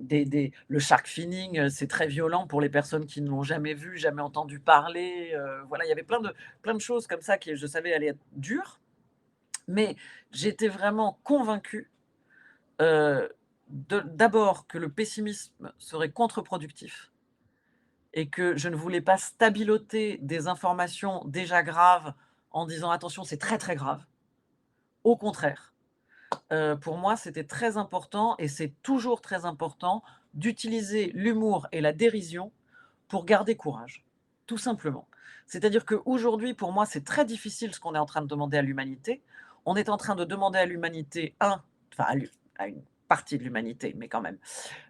le shark finning, c'est très violent pour les personnes qui ne l'ont jamais vu, jamais entendu parler, voilà, il y avait plein de choses comme ça qui je savais allaient être dures. Mais j'étais vraiment convaincue, d'abord que le pessimisme serait contre-productif et que je ne voulais pas stabiloter des informations déjà graves en disant: «Attention, c'est très, très grave». Au contraire, pour moi, c'était très important et c'est toujours très important d'utiliser l'humour et la dérision pour garder courage, tout simplement. C'est-à-dire qu'aujourd'hui, pour moi, c'est très difficile ce qu'on est en train de demander à l'humanité. On est en train de demander à l'humanité, enfin à une partie de l'humanité, mais quand même,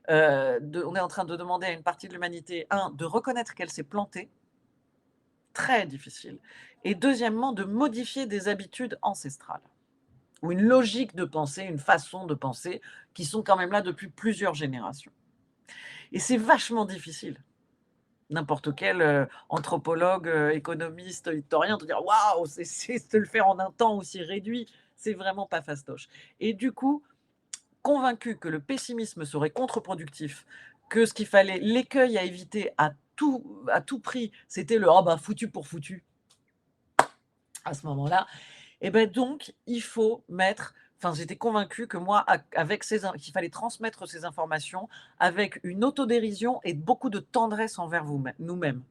on est en train de demander à une partie de l'humanité, de reconnaître qu'elle s'est plantée, très difficile, et deuxièmement, de modifier des habitudes ancestrales ou une logique de pensée, une façon de penser qui sont quand même là depuis plusieurs générations. Et c'est vachement difficile. N'importe quel, anthropologue, économiste, historien te dire: «Waouh, c'est de le faire en un temps aussi réduit, c'est vraiment pas fastoche». Et du coup, convaincu que le pessimisme serait contre-productif, que ce qu'il fallait l'écueil à éviter à tout prix, c'était le: «Ah bah, foutu pour foutu», à ce moment-là. Et ben donc, il faut mettre, enfin, j'étais convaincue que moi, avec qu'il fallait transmettre ces informations avec une autodérision et beaucoup de tendresse envers nous-mêmes.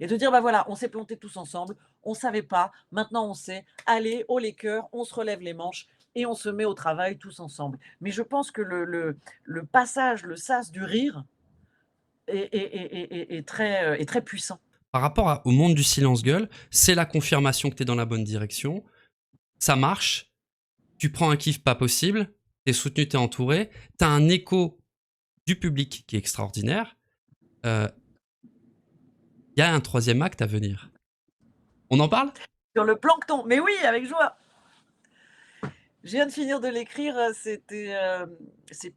Et de dire: «Bah, voilà, on s'est plantés tous ensemble, on savait pas, maintenant on sait, allez, haut les cœurs, on se relève les manches et on se met au travail tous ensemble». Mais je pense que le passage, le sas du rire est très puissant. Par rapport au monde du silence-gueule, c'est la confirmation que tu es dans la bonne direction. Ça marche, tu prends un kiff pas possible, tu es soutenu, tu es entouré, tu as un écho du public qui est extraordinaire. Il y a un troisième acte à venir. On en parle? Sur le plancton, mais oui, avec joie! Je viens de finir de l'écrire, c'est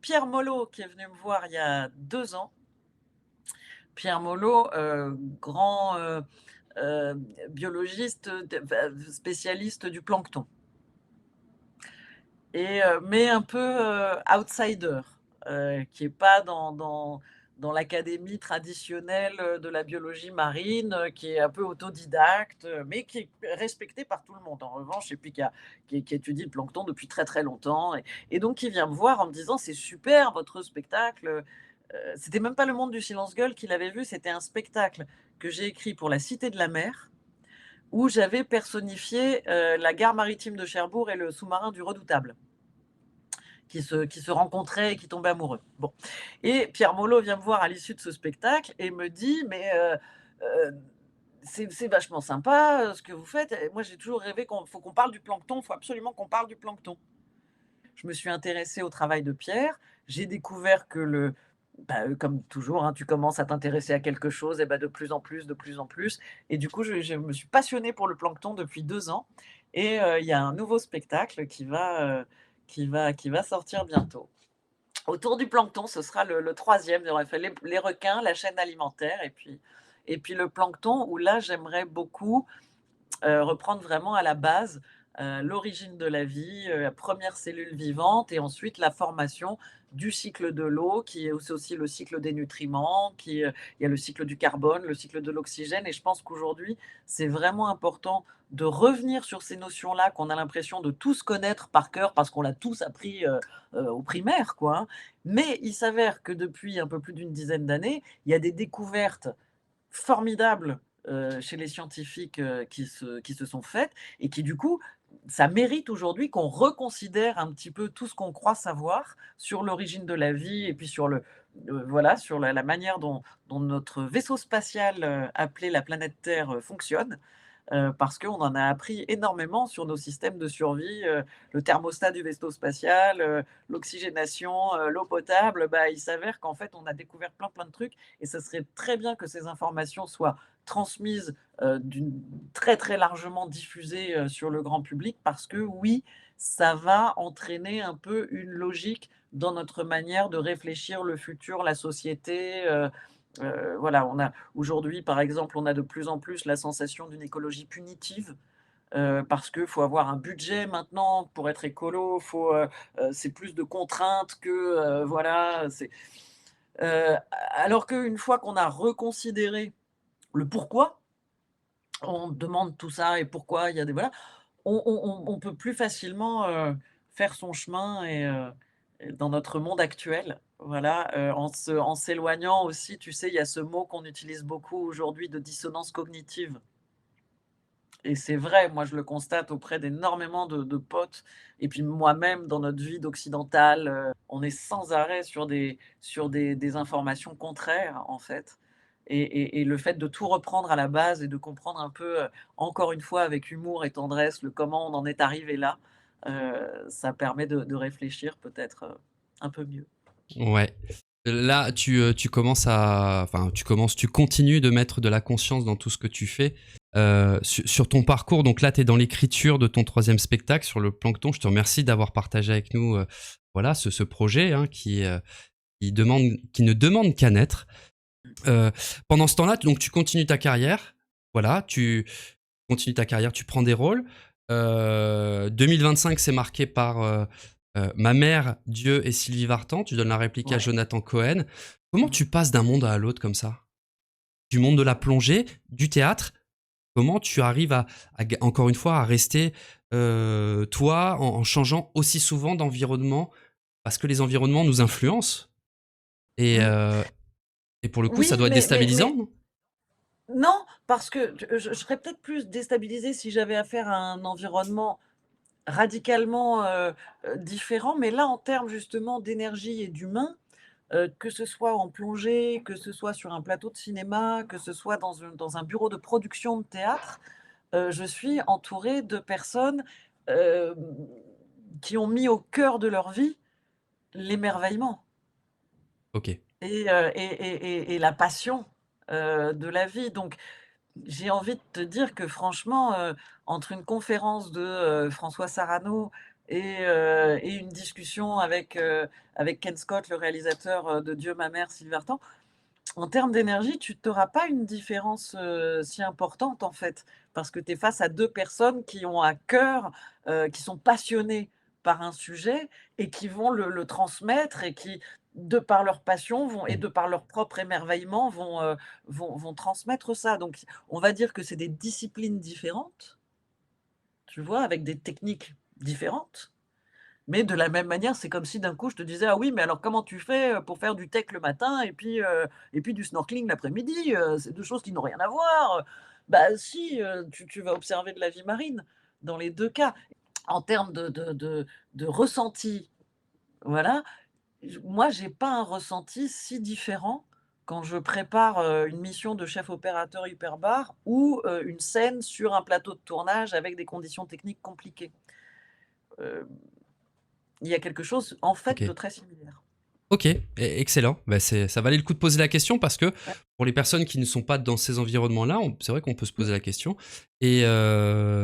Pierre Molot qui est venu me voir il y a 2 ans. Pierre Molot, grand, heu, biologiste, spécialiste du plancton et mais un peu, outsider, qui est pas dans l'académie traditionnelle, de la biologie marine, qui est un peu autodidacte, mais qui est respecté par tout le monde. En revanche, et puis qui étudie le plancton depuis très, très longtemps et donc qui vient me voir en me disant: «C'est super votre spectacle». C'était même pas Le Monde du silence-gueule qu'il avait vu, c'était un spectacle que j'ai écrit pour la Cité de la Mer, où j'avais personnifié, la gare maritime de Cherbourg et le sous-marin du Redoutable, qui se rencontraient et qui tombaient amoureux. Bon, et Pierre Molot vient me voir à l'issue de ce spectacle et me dit: «Mais, c'est vachement sympa, ce que vous faites, et moi j'ai toujours rêvé qu'on parle du plancton, il faut absolument qu'on parle du plancton». Je me suis intéressée au travail de Pierre, j'ai découvert que comme toujours, hein, tu commences à t'intéresser à quelque chose et bah, de plus en plus, de plus en plus, et du coup, je me suis passionnée pour le plancton depuis 2 ans et il y a un nouveau spectacle qui va sortir bientôt. Autour du plancton, ce sera le 3e. Il aurait fait les requins, la chaîne alimentaire et puis le plancton où là, j'aimerais beaucoup reprendre vraiment à la base, l'origine de la vie, la première cellule vivante et ensuite la formation du cycle de l'eau qui est aussi le cycle des nutriments, il y a le cycle du carbone, le cycle de l'oxygène, et je pense qu'aujourd'hui, c'est vraiment important de revenir sur ces notions-là qu'on a l'impression de tous connaître par cœur parce qu'on l'a tous appris, au primaire, quoi, hein. Mais il s'avère que depuis un peu plus d'une dizaine d'années, il y a des découvertes formidables, chez les scientifiques, qui se sont faites et qui du coup, ça mérite aujourd'hui qu'on reconsidère un petit peu tout ce qu'on croit savoir sur l'origine de la vie et puis sur voilà, sur la manière dont notre vaisseau spatial, appelé la planète Terre, fonctionne. Parce qu'on en a appris énormément sur nos systèmes de survie, le thermostat du vaisseau spatial, l'oxygénation, l'eau potable. Bah, il s'avère qu'en fait, on a découvert plein, plein de trucs et ça serait très bien que ces informations soient transmises, très, très largement diffusées, sur le grand public parce que oui, ça va entraîner un peu une logique dans notre manière de réfléchir le futur, la société, voilà, on a aujourd'hui, par exemple, on a de plus en plus la sensation d'une écologie punitive, parce qu'il faut avoir un budget maintenant pour être écolo, c'est plus de contraintes que, voilà, alors qu'une fois qu'on a reconsidéré le pourquoi, on demande tout ça et pourquoi il y a des voilà, on peut plus facilement, faire son chemin et dans notre monde actuel, voilà, en s'éloignant aussi, tu sais, il y a ce mot qu'on utilise beaucoup aujourd'hui de dissonance cognitive et c'est vrai, moi je le constate auprès d'énormément de potes et puis moi-même dans notre vie d'occidentale, on est sans arrêt sur des informations contraires, en fait, et le fait de tout reprendre à la base et de comprendre un peu, encore une fois avec humour et tendresse, le comment on en est arrivé là, ça permet de réfléchir peut-être, un peu mieux. Ouais. Là, tu commences enfin, tu continues de mettre de la conscience dans tout ce que tu fais. Sur ton parcours, donc là, tu es dans l'écriture de ton troisième spectacle sur le plancton. Je te remercie d'avoir partagé avec nous, voilà, ce projet, hein, qui ne demande qu'à naître. Euh, Pendant ce temps-là, donc tu continues ta carrière. Voilà, tu continues ta carrière, tu prends des rôles. 2025, c'est marqué par Ma mère, Dieu et Sylvie Vartan. Tu donnes la réplique à Ouais. Jonathan Cohen. Comment Mmh. tu passes d'un monde à l'autre comme ça? Du monde de la plongée, du théâtre. Comment tu arrives encore une fois, à rester toi en changeant aussi souvent d'environnement? Parce que les environnements nous influencent. Et, Mmh. euh, et pour le coup, ça Oui, doit être déstabilisant, non? non, parce que je serais peut-être plus déstabilisée si j'avais affaire à un environnement radicalement, différent, mais là, en termes justement d'énergie et d'humain, que ce soit en plongée, que ce soit sur un plateau de cinéma, que ce soit dans un bureau de production de théâtre, je suis entourée de personnes, hem, qui ont mis au cœur de leur vie l'émerveillement Ok. et la passion, de la vie. Donc j'ai envie de te dire que franchement, entre une conférence de, François Sarano et une discussion avec Ken Scott, le réalisateur, de Dieu, ma mère, Sylvie Vartan, en termes d'énergie, tu n'auras pas une différence, si importante en fait. Parce que tu es face à 2 personnes qui ont à cœur, qui sont passionnées par un sujet et qui vont le transmettre et qui, de par leur passion vont et Mm. de par leur propre émerveillement vont transmettre ça. Donc on va dire que c'est des disciplines différentes, tu vois? Avec des techniques différentes. Mais de la même manière, c'est comme si d'un coup je te disais: «Ah oui, mais alors comment tu fais, pour faire du tech le matin et puis du snorkeling l'après-midi?» C'est 2 choses qui n'ont rien à voir. Bah si, tu vas observer de la vie marine dans les 2 cas. En termes de ressenti, voilà, moi j'ai pas un ressenti si différent quand je prépare, une mission de chef opérateur hyperbar ou, une scène sur un plateau de tournage avec des conditions techniques compliquées. Heu, il y a quelque chose en fait de Ok. très similaire. Ok, excellent. Bah, ça valait le coup de poser la question parce que Ouais. pour les personnes qui ne sont pas dans ces environnements-là, c'est vrai qu'on peut se Mmh. poser la question. Et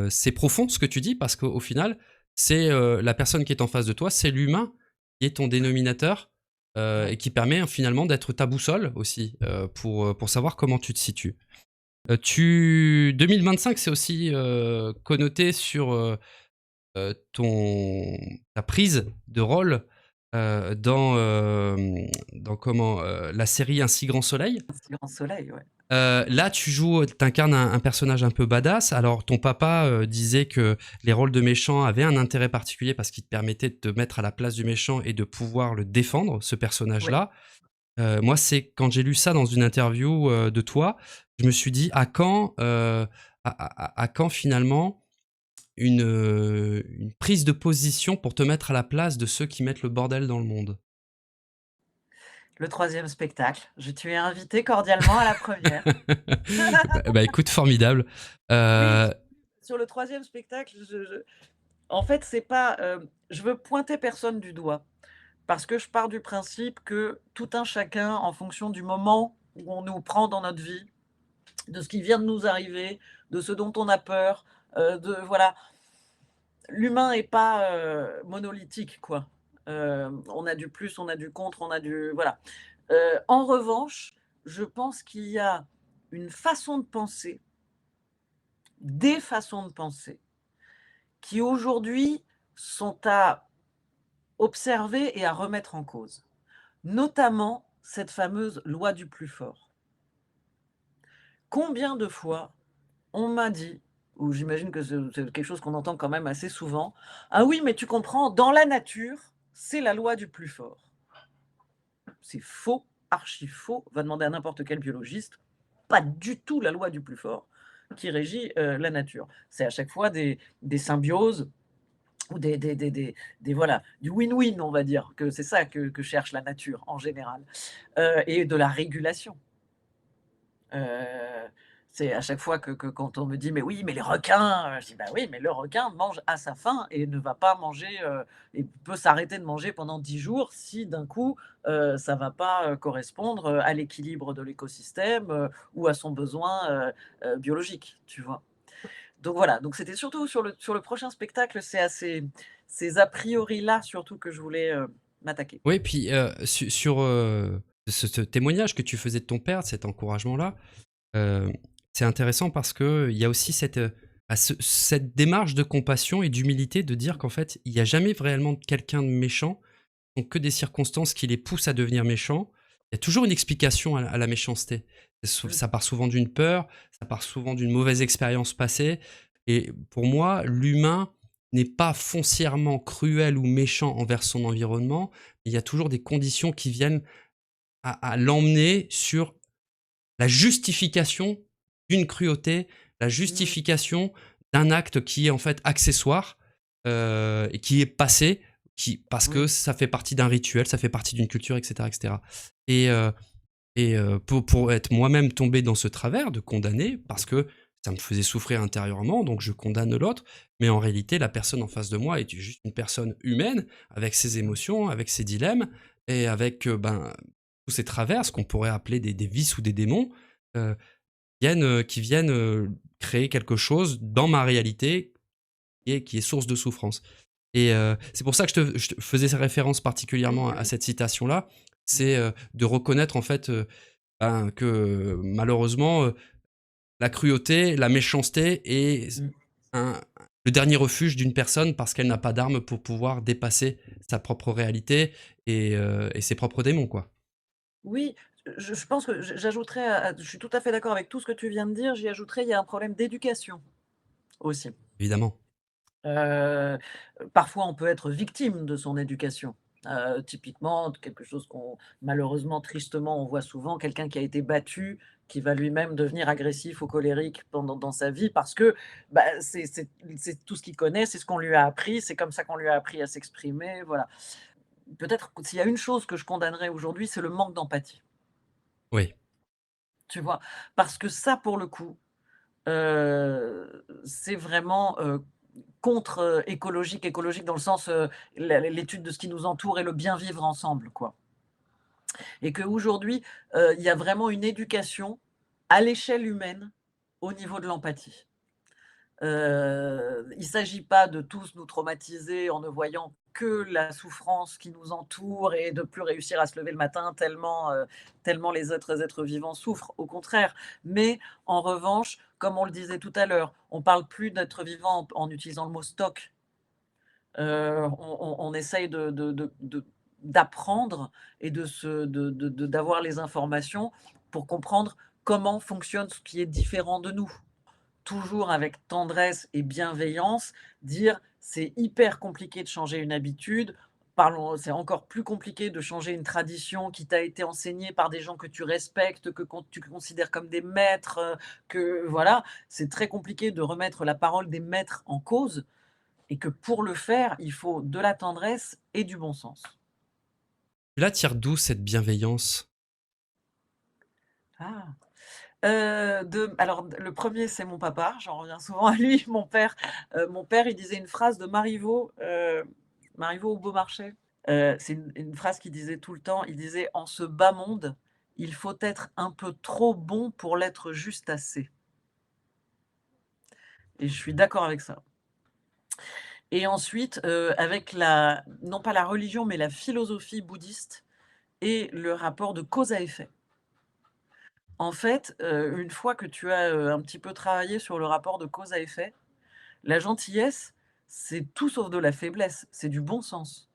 c'est profond ce que tu dis parce qu'au final, c'est la personne qui est en face de toi, c'est l'humain qui est ton dénominateur Ouais. et qui permet finalement d'être ta boussole aussi pour savoir comment tu te situes. 2025, c'est aussi connoté sur ta prise de rôle dans comment la série Un si grand soleil. Un si grand soleil, ouais. Là, t'incarnes un personnage un peu badass. Alors, ton papa disait que les rôles de méchants avaient un intérêt particulier parce qu'ils te permettaient de te mettre à la place du méchant et de pouvoir le défendre, ce Ouais. personnage-là. Moi, c'est quand j'ai lu ça dans une interview de toi, je me suis dit à quand finalement une prise de position pour te mettre à la place de ceux qui mettent le bordel dans le monde. Le troisième spectacle, tu es invité cordialement à la première. Bah, écoute, formidable. Oui, Euh, sur le troisième spectacle, en fait, c'est pas, je veux pointer personne du doigt parce que je pars du principe que tout un chacun, en fonction du moment où on nous prend dans notre vie, de ce qui vient de nous arriver, de ce dont on a peur, de voilà, l'humain est pas, monolithique, quoi. On a du plus, on a du contre, on a du voilà. En revanche, je pense qu'il y a une façon de penser, des façons de penser, qui aujourd'hui sont à observer et à remettre en cause. Notamment cette fameuse loi du plus fort. Combien de fois on m'a dit, ou j'imagine que c'est quelque chose qu'on entend quand même assez souvent: «Ah oui, mais tu comprends, dans la nature, c'est la loi du plus fort». C'est faux, archi faux, va demander à n'importe quel biologiste, pas du tout la loi du plus fort. qui régit, la nature. C'est à chaque fois des symbioses ou voilà, du win-win, on va dire, que c'est ça que cherche la nature en général, et de la régulation. Heu, c'est à chaque fois que quand on me dit: «Mais oui, mais les requins», je dis: «Bah oui, mais le requin mange à sa faim et ne va pas manger, et peut s'arrêter de manger pendant 10 jours si d'un coup, ça va pas, correspondre, à l'équilibre de l'écosystème, ou à son besoin, biologique», tu vois? Donc voilà, donc c'était surtout sur le prochain spectacle, c'est à ces a priori là surtout que je voulais, m'attaquer. Oui, puis sur ce témoignage que tu faisais de ton père, cet encouragement-là, euh, c'est intéressant parce que il y a aussi cette démarche de compassion et d'humilité de dire qu'en fait, il n'y a jamais réellement quelqu'un de méchant, donc que des circonstances qui les poussent à devenir méchants. Il y a toujours une explication à la méchanceté. Mmh, Ça part souvent d'une peur, ça part souvent d'une mauvaise expérience passée. Et pour moi, l'humain n'est pas foncièrement cruel ou méchant envers son environnement. Il y a toujours des conditions qui viennent à l'emmener sur la justification d'une cruauté, la mmh, justification d'un acte qui est en fait accessoire et qui est passé, parce que oui, ça fait partie d'un rituel, ça fait partie d'une culture, etc. etc. Et, cetera, pour être moi-même tombé dans ce travers de condamner, parce que ça me faisait souffrir intérieurement, donc je condamne l'autre, mais en réalité, la personne en face de moi est juste une personne humaine, avec ses mmh, émotions, avec ses dilemmes, et avec tous ces travers, ce qu'on pourrait appeler des vices ou des démons, euh, qui viennent créer quelque chose dans ma réalité qui est source de souffrance. Et c'est pour ça que je te faisais ces références particulièrement à cette citation-là, mmh, c'est de reconnaître en fait que malheureusement, la cruauté, la méchanceté est mmh. un le dernier refuge d'une personne parce qu'elle n'a pas d'armes pour pouvoir dépasser sa propre réalité et ses propres démons, quoi. Oui, je pense que j'ajouterais à je suis tout à fait d'accord avec tout ce que tu viens de dire, j'y ajouterais, il y a un problème d'éducation aussi. Évidemment. Heu, Parfois on peut être victime de son éducation. Typiquement, quelque chose qu'on malheureusement, tristement, on voit souvent, quelqu'un qui a été battu, qui va lui-même devenir agressif ou colérique dans sa vie parce que, bah, c'est tout ce qu'il connaît, c'est ce qu'on lui a appris, c'est comme ça qu'on lui a appris à s'exprimer, voilà. Peut-être que s'il y a une chose que je condamnerais aujourd'hui, c'est le manque d'empathie, Oui. tu vois? Parce que ça, pour le coup, c'est vraiment, contre, écologique dans le sens, l'étude de ce qui nous entoure et le bien vivre ensemble, quoi. Et qu'aujourd'hui, il y a vraiment une éducation à l'échelle humaine au niveau de l'empathie. Il ne s'agit pas de tous nous traumatiser en ne voyant que la souffrance qui nous entoure et de plus réussir à se lever le matin tellement les autres êtres vivants souffrent, au contraire. Mais en revanche, comme on le disait tout à l'heure, on parle plus d'êtres vivants en utilisant le mot stock. On essaye d'apprendre et d'avoir les informations pour comprendre comment fonctionne ce qui est différent de nous. Toujours avec tendresse et bienveillance, dire: «C'est hyper compliqué de changer une habitude, parlons c'est encore plus compliqué de changer une tradition qui t'a été enseignée par des gens que tu respectes, que tu considères comme des maîtres, que voilà, c'est très compliqué de remettre la parole des maîtres en cause et que pour le faire, il faut de la tendresse et du bon sens». Tu la tires d'où cette bienveillance? Ah! Alors le premier c'est mon papa, j'en reviens souvent à lui. Mon père, il disait une phrase de Marivaux, Marivaux ou Beaumarchais. C'est une phrase qu'il disait tout le temps. Il disait: «En ce bas monde, il faut être un peu trop bon pour l'être juste assez», et je suis d'accord avec ça. Et ensuite, avec la non pas la religion, mais la philosophie bouddhiste et le rapport de cause à effet. En fait, une fois que tu as, un petit peu travaillé sur le rapport de cause à effet, la gentillesse, c'est tout sauf de la faiblesse, c'est du bon sens.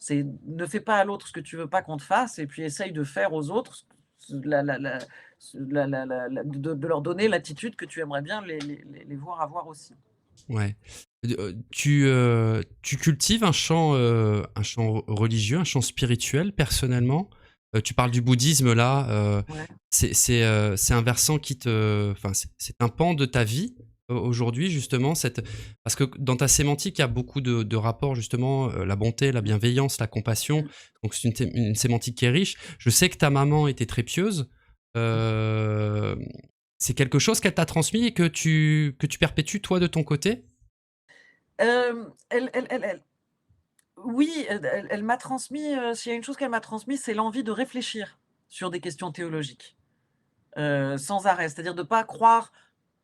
C'est ne fais pas à l'autre ce que tu veux pas qu'on te fasse et puis essaye de faire aux autres de leur donner l'attitude que tu aimerais bien les voir avoir aussi. Ouais. Tu cultives un chant religieux, un chant spirituel personnellement? Tu parles du bouddhisme là, Ouais. c'est un versant qui te enfin, c'est un pan de ta vie aujourd'hui justement cette parce que dans ta sémantique, il y a beaucoup de rapports justement, la bonté, la Mmh. bienveillance, la compassion, Mmh. donc c'est une sémantique qui est riche. Je sais que ta maman était très pieuse, Mmh. hem, c'est quelque chose qu'elle t'a transmis et que tu perpétues toi de ton côté? Elle oui, elle m'a transmis, s'il y a une chose qu'elle m'a transmise, c'est l'envie de réfléchir sur des questions théologiques, sans arrêt. C'est-à-dire de pas croire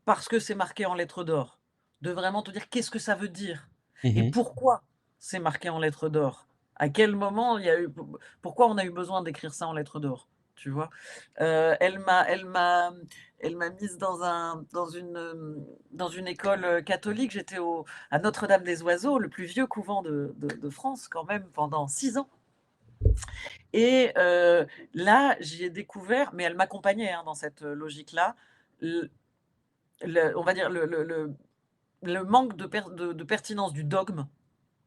parce que c'est marqué en lettres d'or, de vraiment te dire: «Qu'est-ce que ça veut dire? Et Mmh. pourquoi c'est marqué en lettres d'or? À quel moment il y a eu pourquoi on a eu besoin d'écrire ça en lettres d'or?» Tu vois? Elle m'a mise dans une école, catholique. J'étais à Notre-Dame-des-Oiseaux, le plus vieux couvent de France quand même pendant 6 ans. Et là, j'y ai découvert, mais elle m'accompagnait, hein, dans cette, logique-là, l on va dire le manque de pertinence du dogme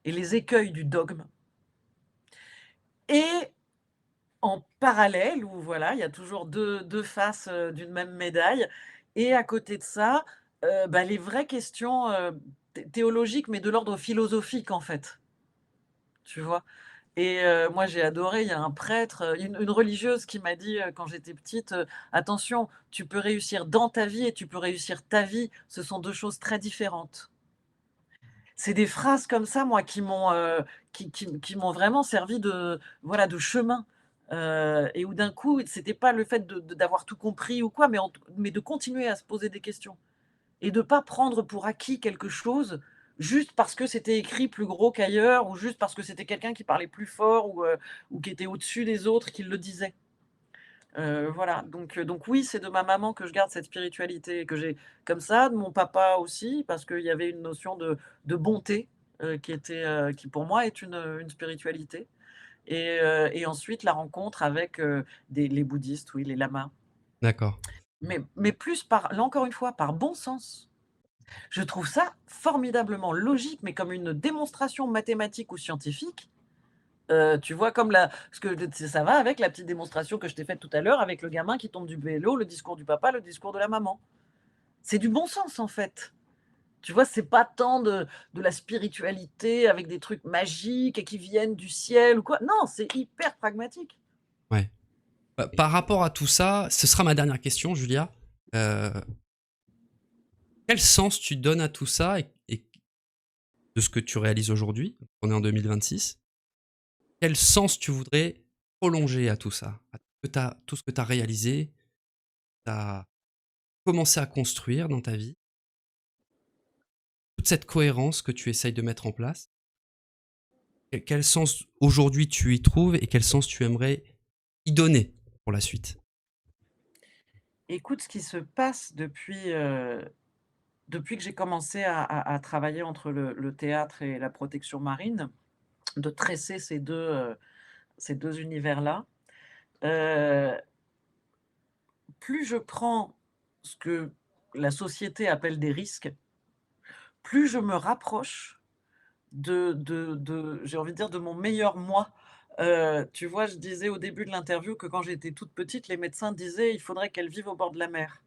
et les écueils du dogme. Et en parallèle, où voilà, il y a toujours deux faces, d'une même médaille, et à côté de ça, bah, les vraies questions, théologiques, mais de l'ordre philosophique, en fait, tu vois? Et moi j'ai adoré, il y a un prêtre, une religieuse qui m'a dit, quand j'étais petite, «Attention, tu peux réussir dans ta vie et tu peux réussir ta vie, ce sont 2 choses très différentes». C'est des phrases comme ça, moi, qui m'ont vraiment servi de, voilà, de chemin, et où d'un coup, c'était pas le fait d'avoir tout compris ou quoi, mais de continuer à se poser des questions et de pas prendre pour acquis quelque chose juste parce que c'était écrit plus gros qu'ailleurs ou juste parce que c'était quelqu'un qui parlait plus fort ou qui était au-dessus des autres qui le disait. Voilà, donc oui, c'est de ma maman que je garde cette spiritualité que j'ai comme ça, de mon papa aussi, parce qu'il y avait une notion de bonté, qui pour moi est une spiritualité, et ensuite la rencontre avec, les bouddhistes, oui, les lamas, D'accord. mais plus par là encore une fois, par bon sens. Je trouve ça formidablement logique, mais comme une démonstration mathématique ou scientifique. Tu vois, comme la ce que ça va avec la petite démonstration que je t'ai faite tout à l'heure avec le gamin qui tombe du vélo, le discours du papa, le discours de la maman. C'est du bon sens, en fait. Tu vois, c'est pas tant de la spiritualité avec des trucs magiques et qui viennent du ciel ou quoi. Non, c'est hyper pragmatique. Ouais. Par rapport à tout ça, ce sera ma dernière question, Julia. Heu, Quel sens tu donnes à tout ça et de ce que tu réalises aujourd'hui? On est en 2026. Quel sens tu voudrais prolonger à tout ça? À tout ce que tu as réalisé, tu as commencé à construire dans ta vie, toute cette cohérence que tu essayes de mettre en place? Quel sens aujourd'hui tu y trouves et quel sens tu aimerais y donner pour la suite? Écoute, ce qui se passe depuis que j'ai commencé à travailler entre le théâtre et la protection marine, de tresser ces deux univers-là, heu plus je prends ce que la société appelle des risques, plus je me rapproche j'ai envie de dire, de mon meilleur moi. Tu vois, je disais au début de l'interview que quand j'étais toute petite, les médecins disaient: «Il faudrait qu'elle vive au bord de la mer»,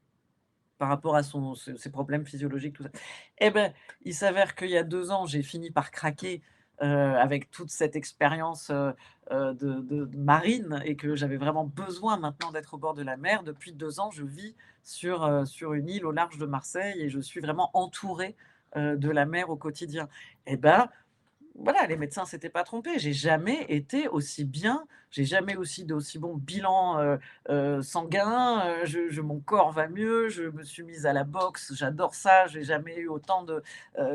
par rapport à ses problèmes physiologiques, tout ça. Eh ben, il s'avère qu'il y a 2 ans, j'ai fini par craquer, avec toute cette expérience, de marine, et que j'avais vraiment besoin maintenant d'être au bord de la mer. Depuis 2 ans, je vis sur une île au large de Marseille et je suis vraiment entourée, de la mer au quotidien. Et ben, voilà, les médecins s'étaient pas trompés. J'ai jamais été aussi bien, j'ai jamais d'aussi bon bilan, sanguin, mon corps va mieux, je me suis mise à la boxe, j'adore ça, j'ai jamais eu autant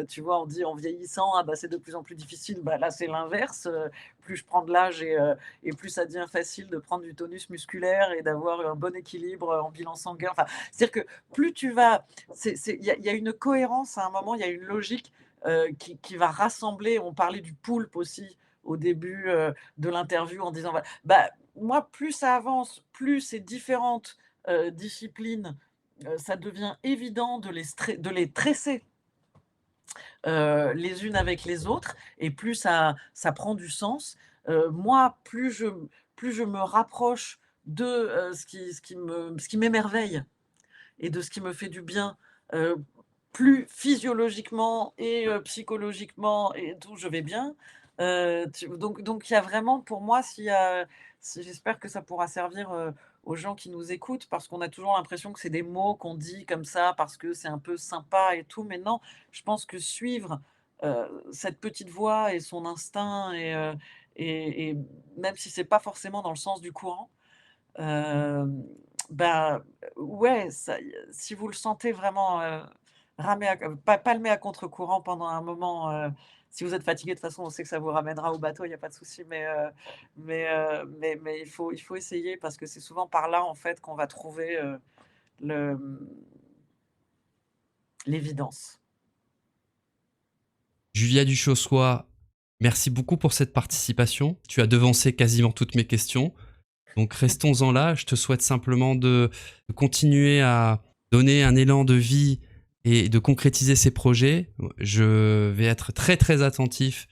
tu vois, on dit en vieillissant: «Ah bah, c'est de plus en plus difficile», bah, là, c'est l'inverse, plus je prends de l'âge et plus ça devient facile de prendre du tonus musculaire et d'avoir un bon équilibre, en bilan sanguin. Enfin, c'est-à-dire que plus tu vas il y a une cohérence à un moment, il y a une logique qui va rassembler. On parlait du poulpe aussi au début, de l'interview en disant, voilà, bah, moi plus ça avance, plus ces différentes, disciplines, ça devient évident de les tresser, les unes avec les autres, et plus ça prend du sens. Moi, plus je me rapproche de, ce qui m'émerveille et de ce qui me fait du bien, heu, plus physiologiquement et psychologiquement et tout, je vais bien. Donc il y a vraiment pour moi, s'il y a si j'espère que ça pourra servir, aux gens qui nous écoutent, parce qu'on a toujours l'impression que c'est des mots qu'on dit comme ça, parce que c'est un peu sympa et tout, mais non, je pense que suivre, cette petite voix et son instinct et même si c'est pas forcément dans le sens du courant, hem, bah, ouais, ça y si vous le sentez vraiment, ramer à palmer à contre-courant pendant un moment, si vous êtes fatigué, de toute façon, on sait que ça vous ramènera au bateau, il y a pas de souci, mais il faut essayer parce que c'est souvent par là, en fait, qu'on va trouver, le, l'évidence. Julia Duchossois, merci beaucoup pour cette participation. Tu as devancé quasiment toutes mes questions. Donc restons-en là. Je te souhaite simplement de continuer à donner un élan de vie et de concrétiser ces projets. Je vais être très très attentif,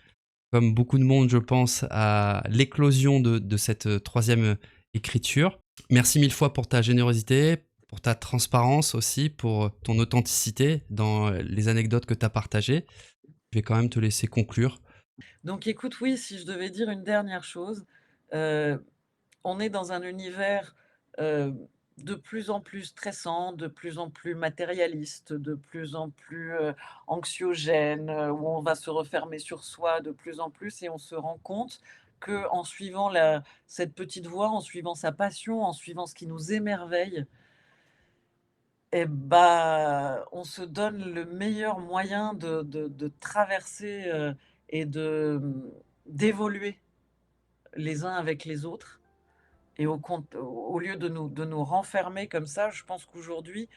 comme beaucoup de monde, je pense, à l'éclosion de cette troisième écriture. Merci mille fois pour ta générosité, pour ta transparence aussi, pour ton authenticité dans les anecdotes que tu as partagées. Je vais quand même te laisser conclure. Donc écoute, oui, si je devais dire une dernière chose, heu, on est dans un univers, heu, de plus en plus stressant, de plus en plus matérialiste, de plus en plus, anxiogène, où on va se refermer sur soi de plus en plus et on se rend compte qu'en suivant cette petite voie, en suivant sa passion, en suivant ce qui nous émerveille, et bah, on se donne le meilleur moyen de traverser, et d'évoluer les uns avec les autres et au lieu de nous renfermer comme ça, je pense qu'aujourd'hui,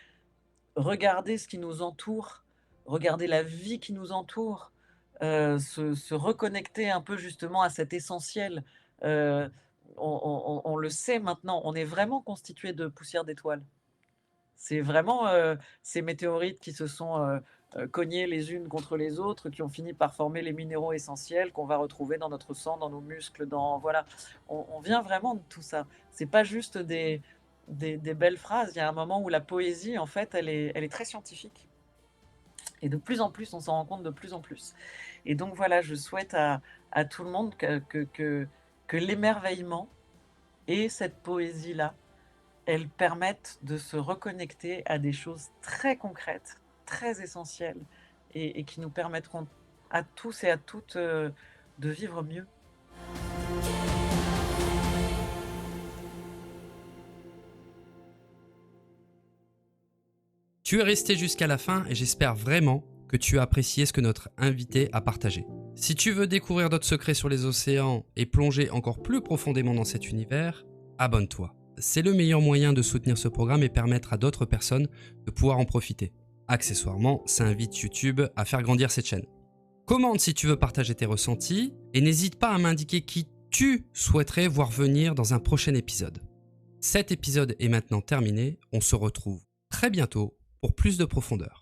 regarder ce qui nous entoure, regarder la vie qui nous entoure, se reconnecter un peu justement à cet essentiel, heu, on le sait maintenant, on est vraiment constitué de poussière d'étoiles. C'est vraiment, ces météorites qui se sont, cognées les unes contre les autres, qui ont fini par former les minéraux essentiels qu'on va retrouver dans notre sang, dans nos muscles, dans voilà. On vient vraiment de tout ça. C'est pas juste des belles phrases. Il y a un moment où la poésie, en fait, elle est très scientifique et de plus en plus, on s'en rend compte de plus en plus et donc voilà, je souhaite à tout le monde que l'émerveillement et cette poésie-là, elles permettent de se reconnecter à des choses très concrètes, très essentielles et qui nous permettront à tous et à toutes, de vivre mieux. Tu es resté jusqu'à la fin et j'espère vraiment que tu as apprécié ce que notre invité a partagé. Si tu veux découvrir d'autres secrets sur les océans et plonger encore plus profondément dans cet univers, abonne-toi. C'est le meilleur moyen de soutenir ce programme et permettre à d'autres personnes de pouvoir en profiter. Accessoirement, ça invite YouTube à faire grandir cette chaîne. Commente si tu veux partager tes ressentis et n'hésite pas à m'indiquer qui tu souhaiterais voir venir dans un prochain épisode. Cet épisode est maintenant terminé, on se retrouve très bientôt pour plus de profondeur.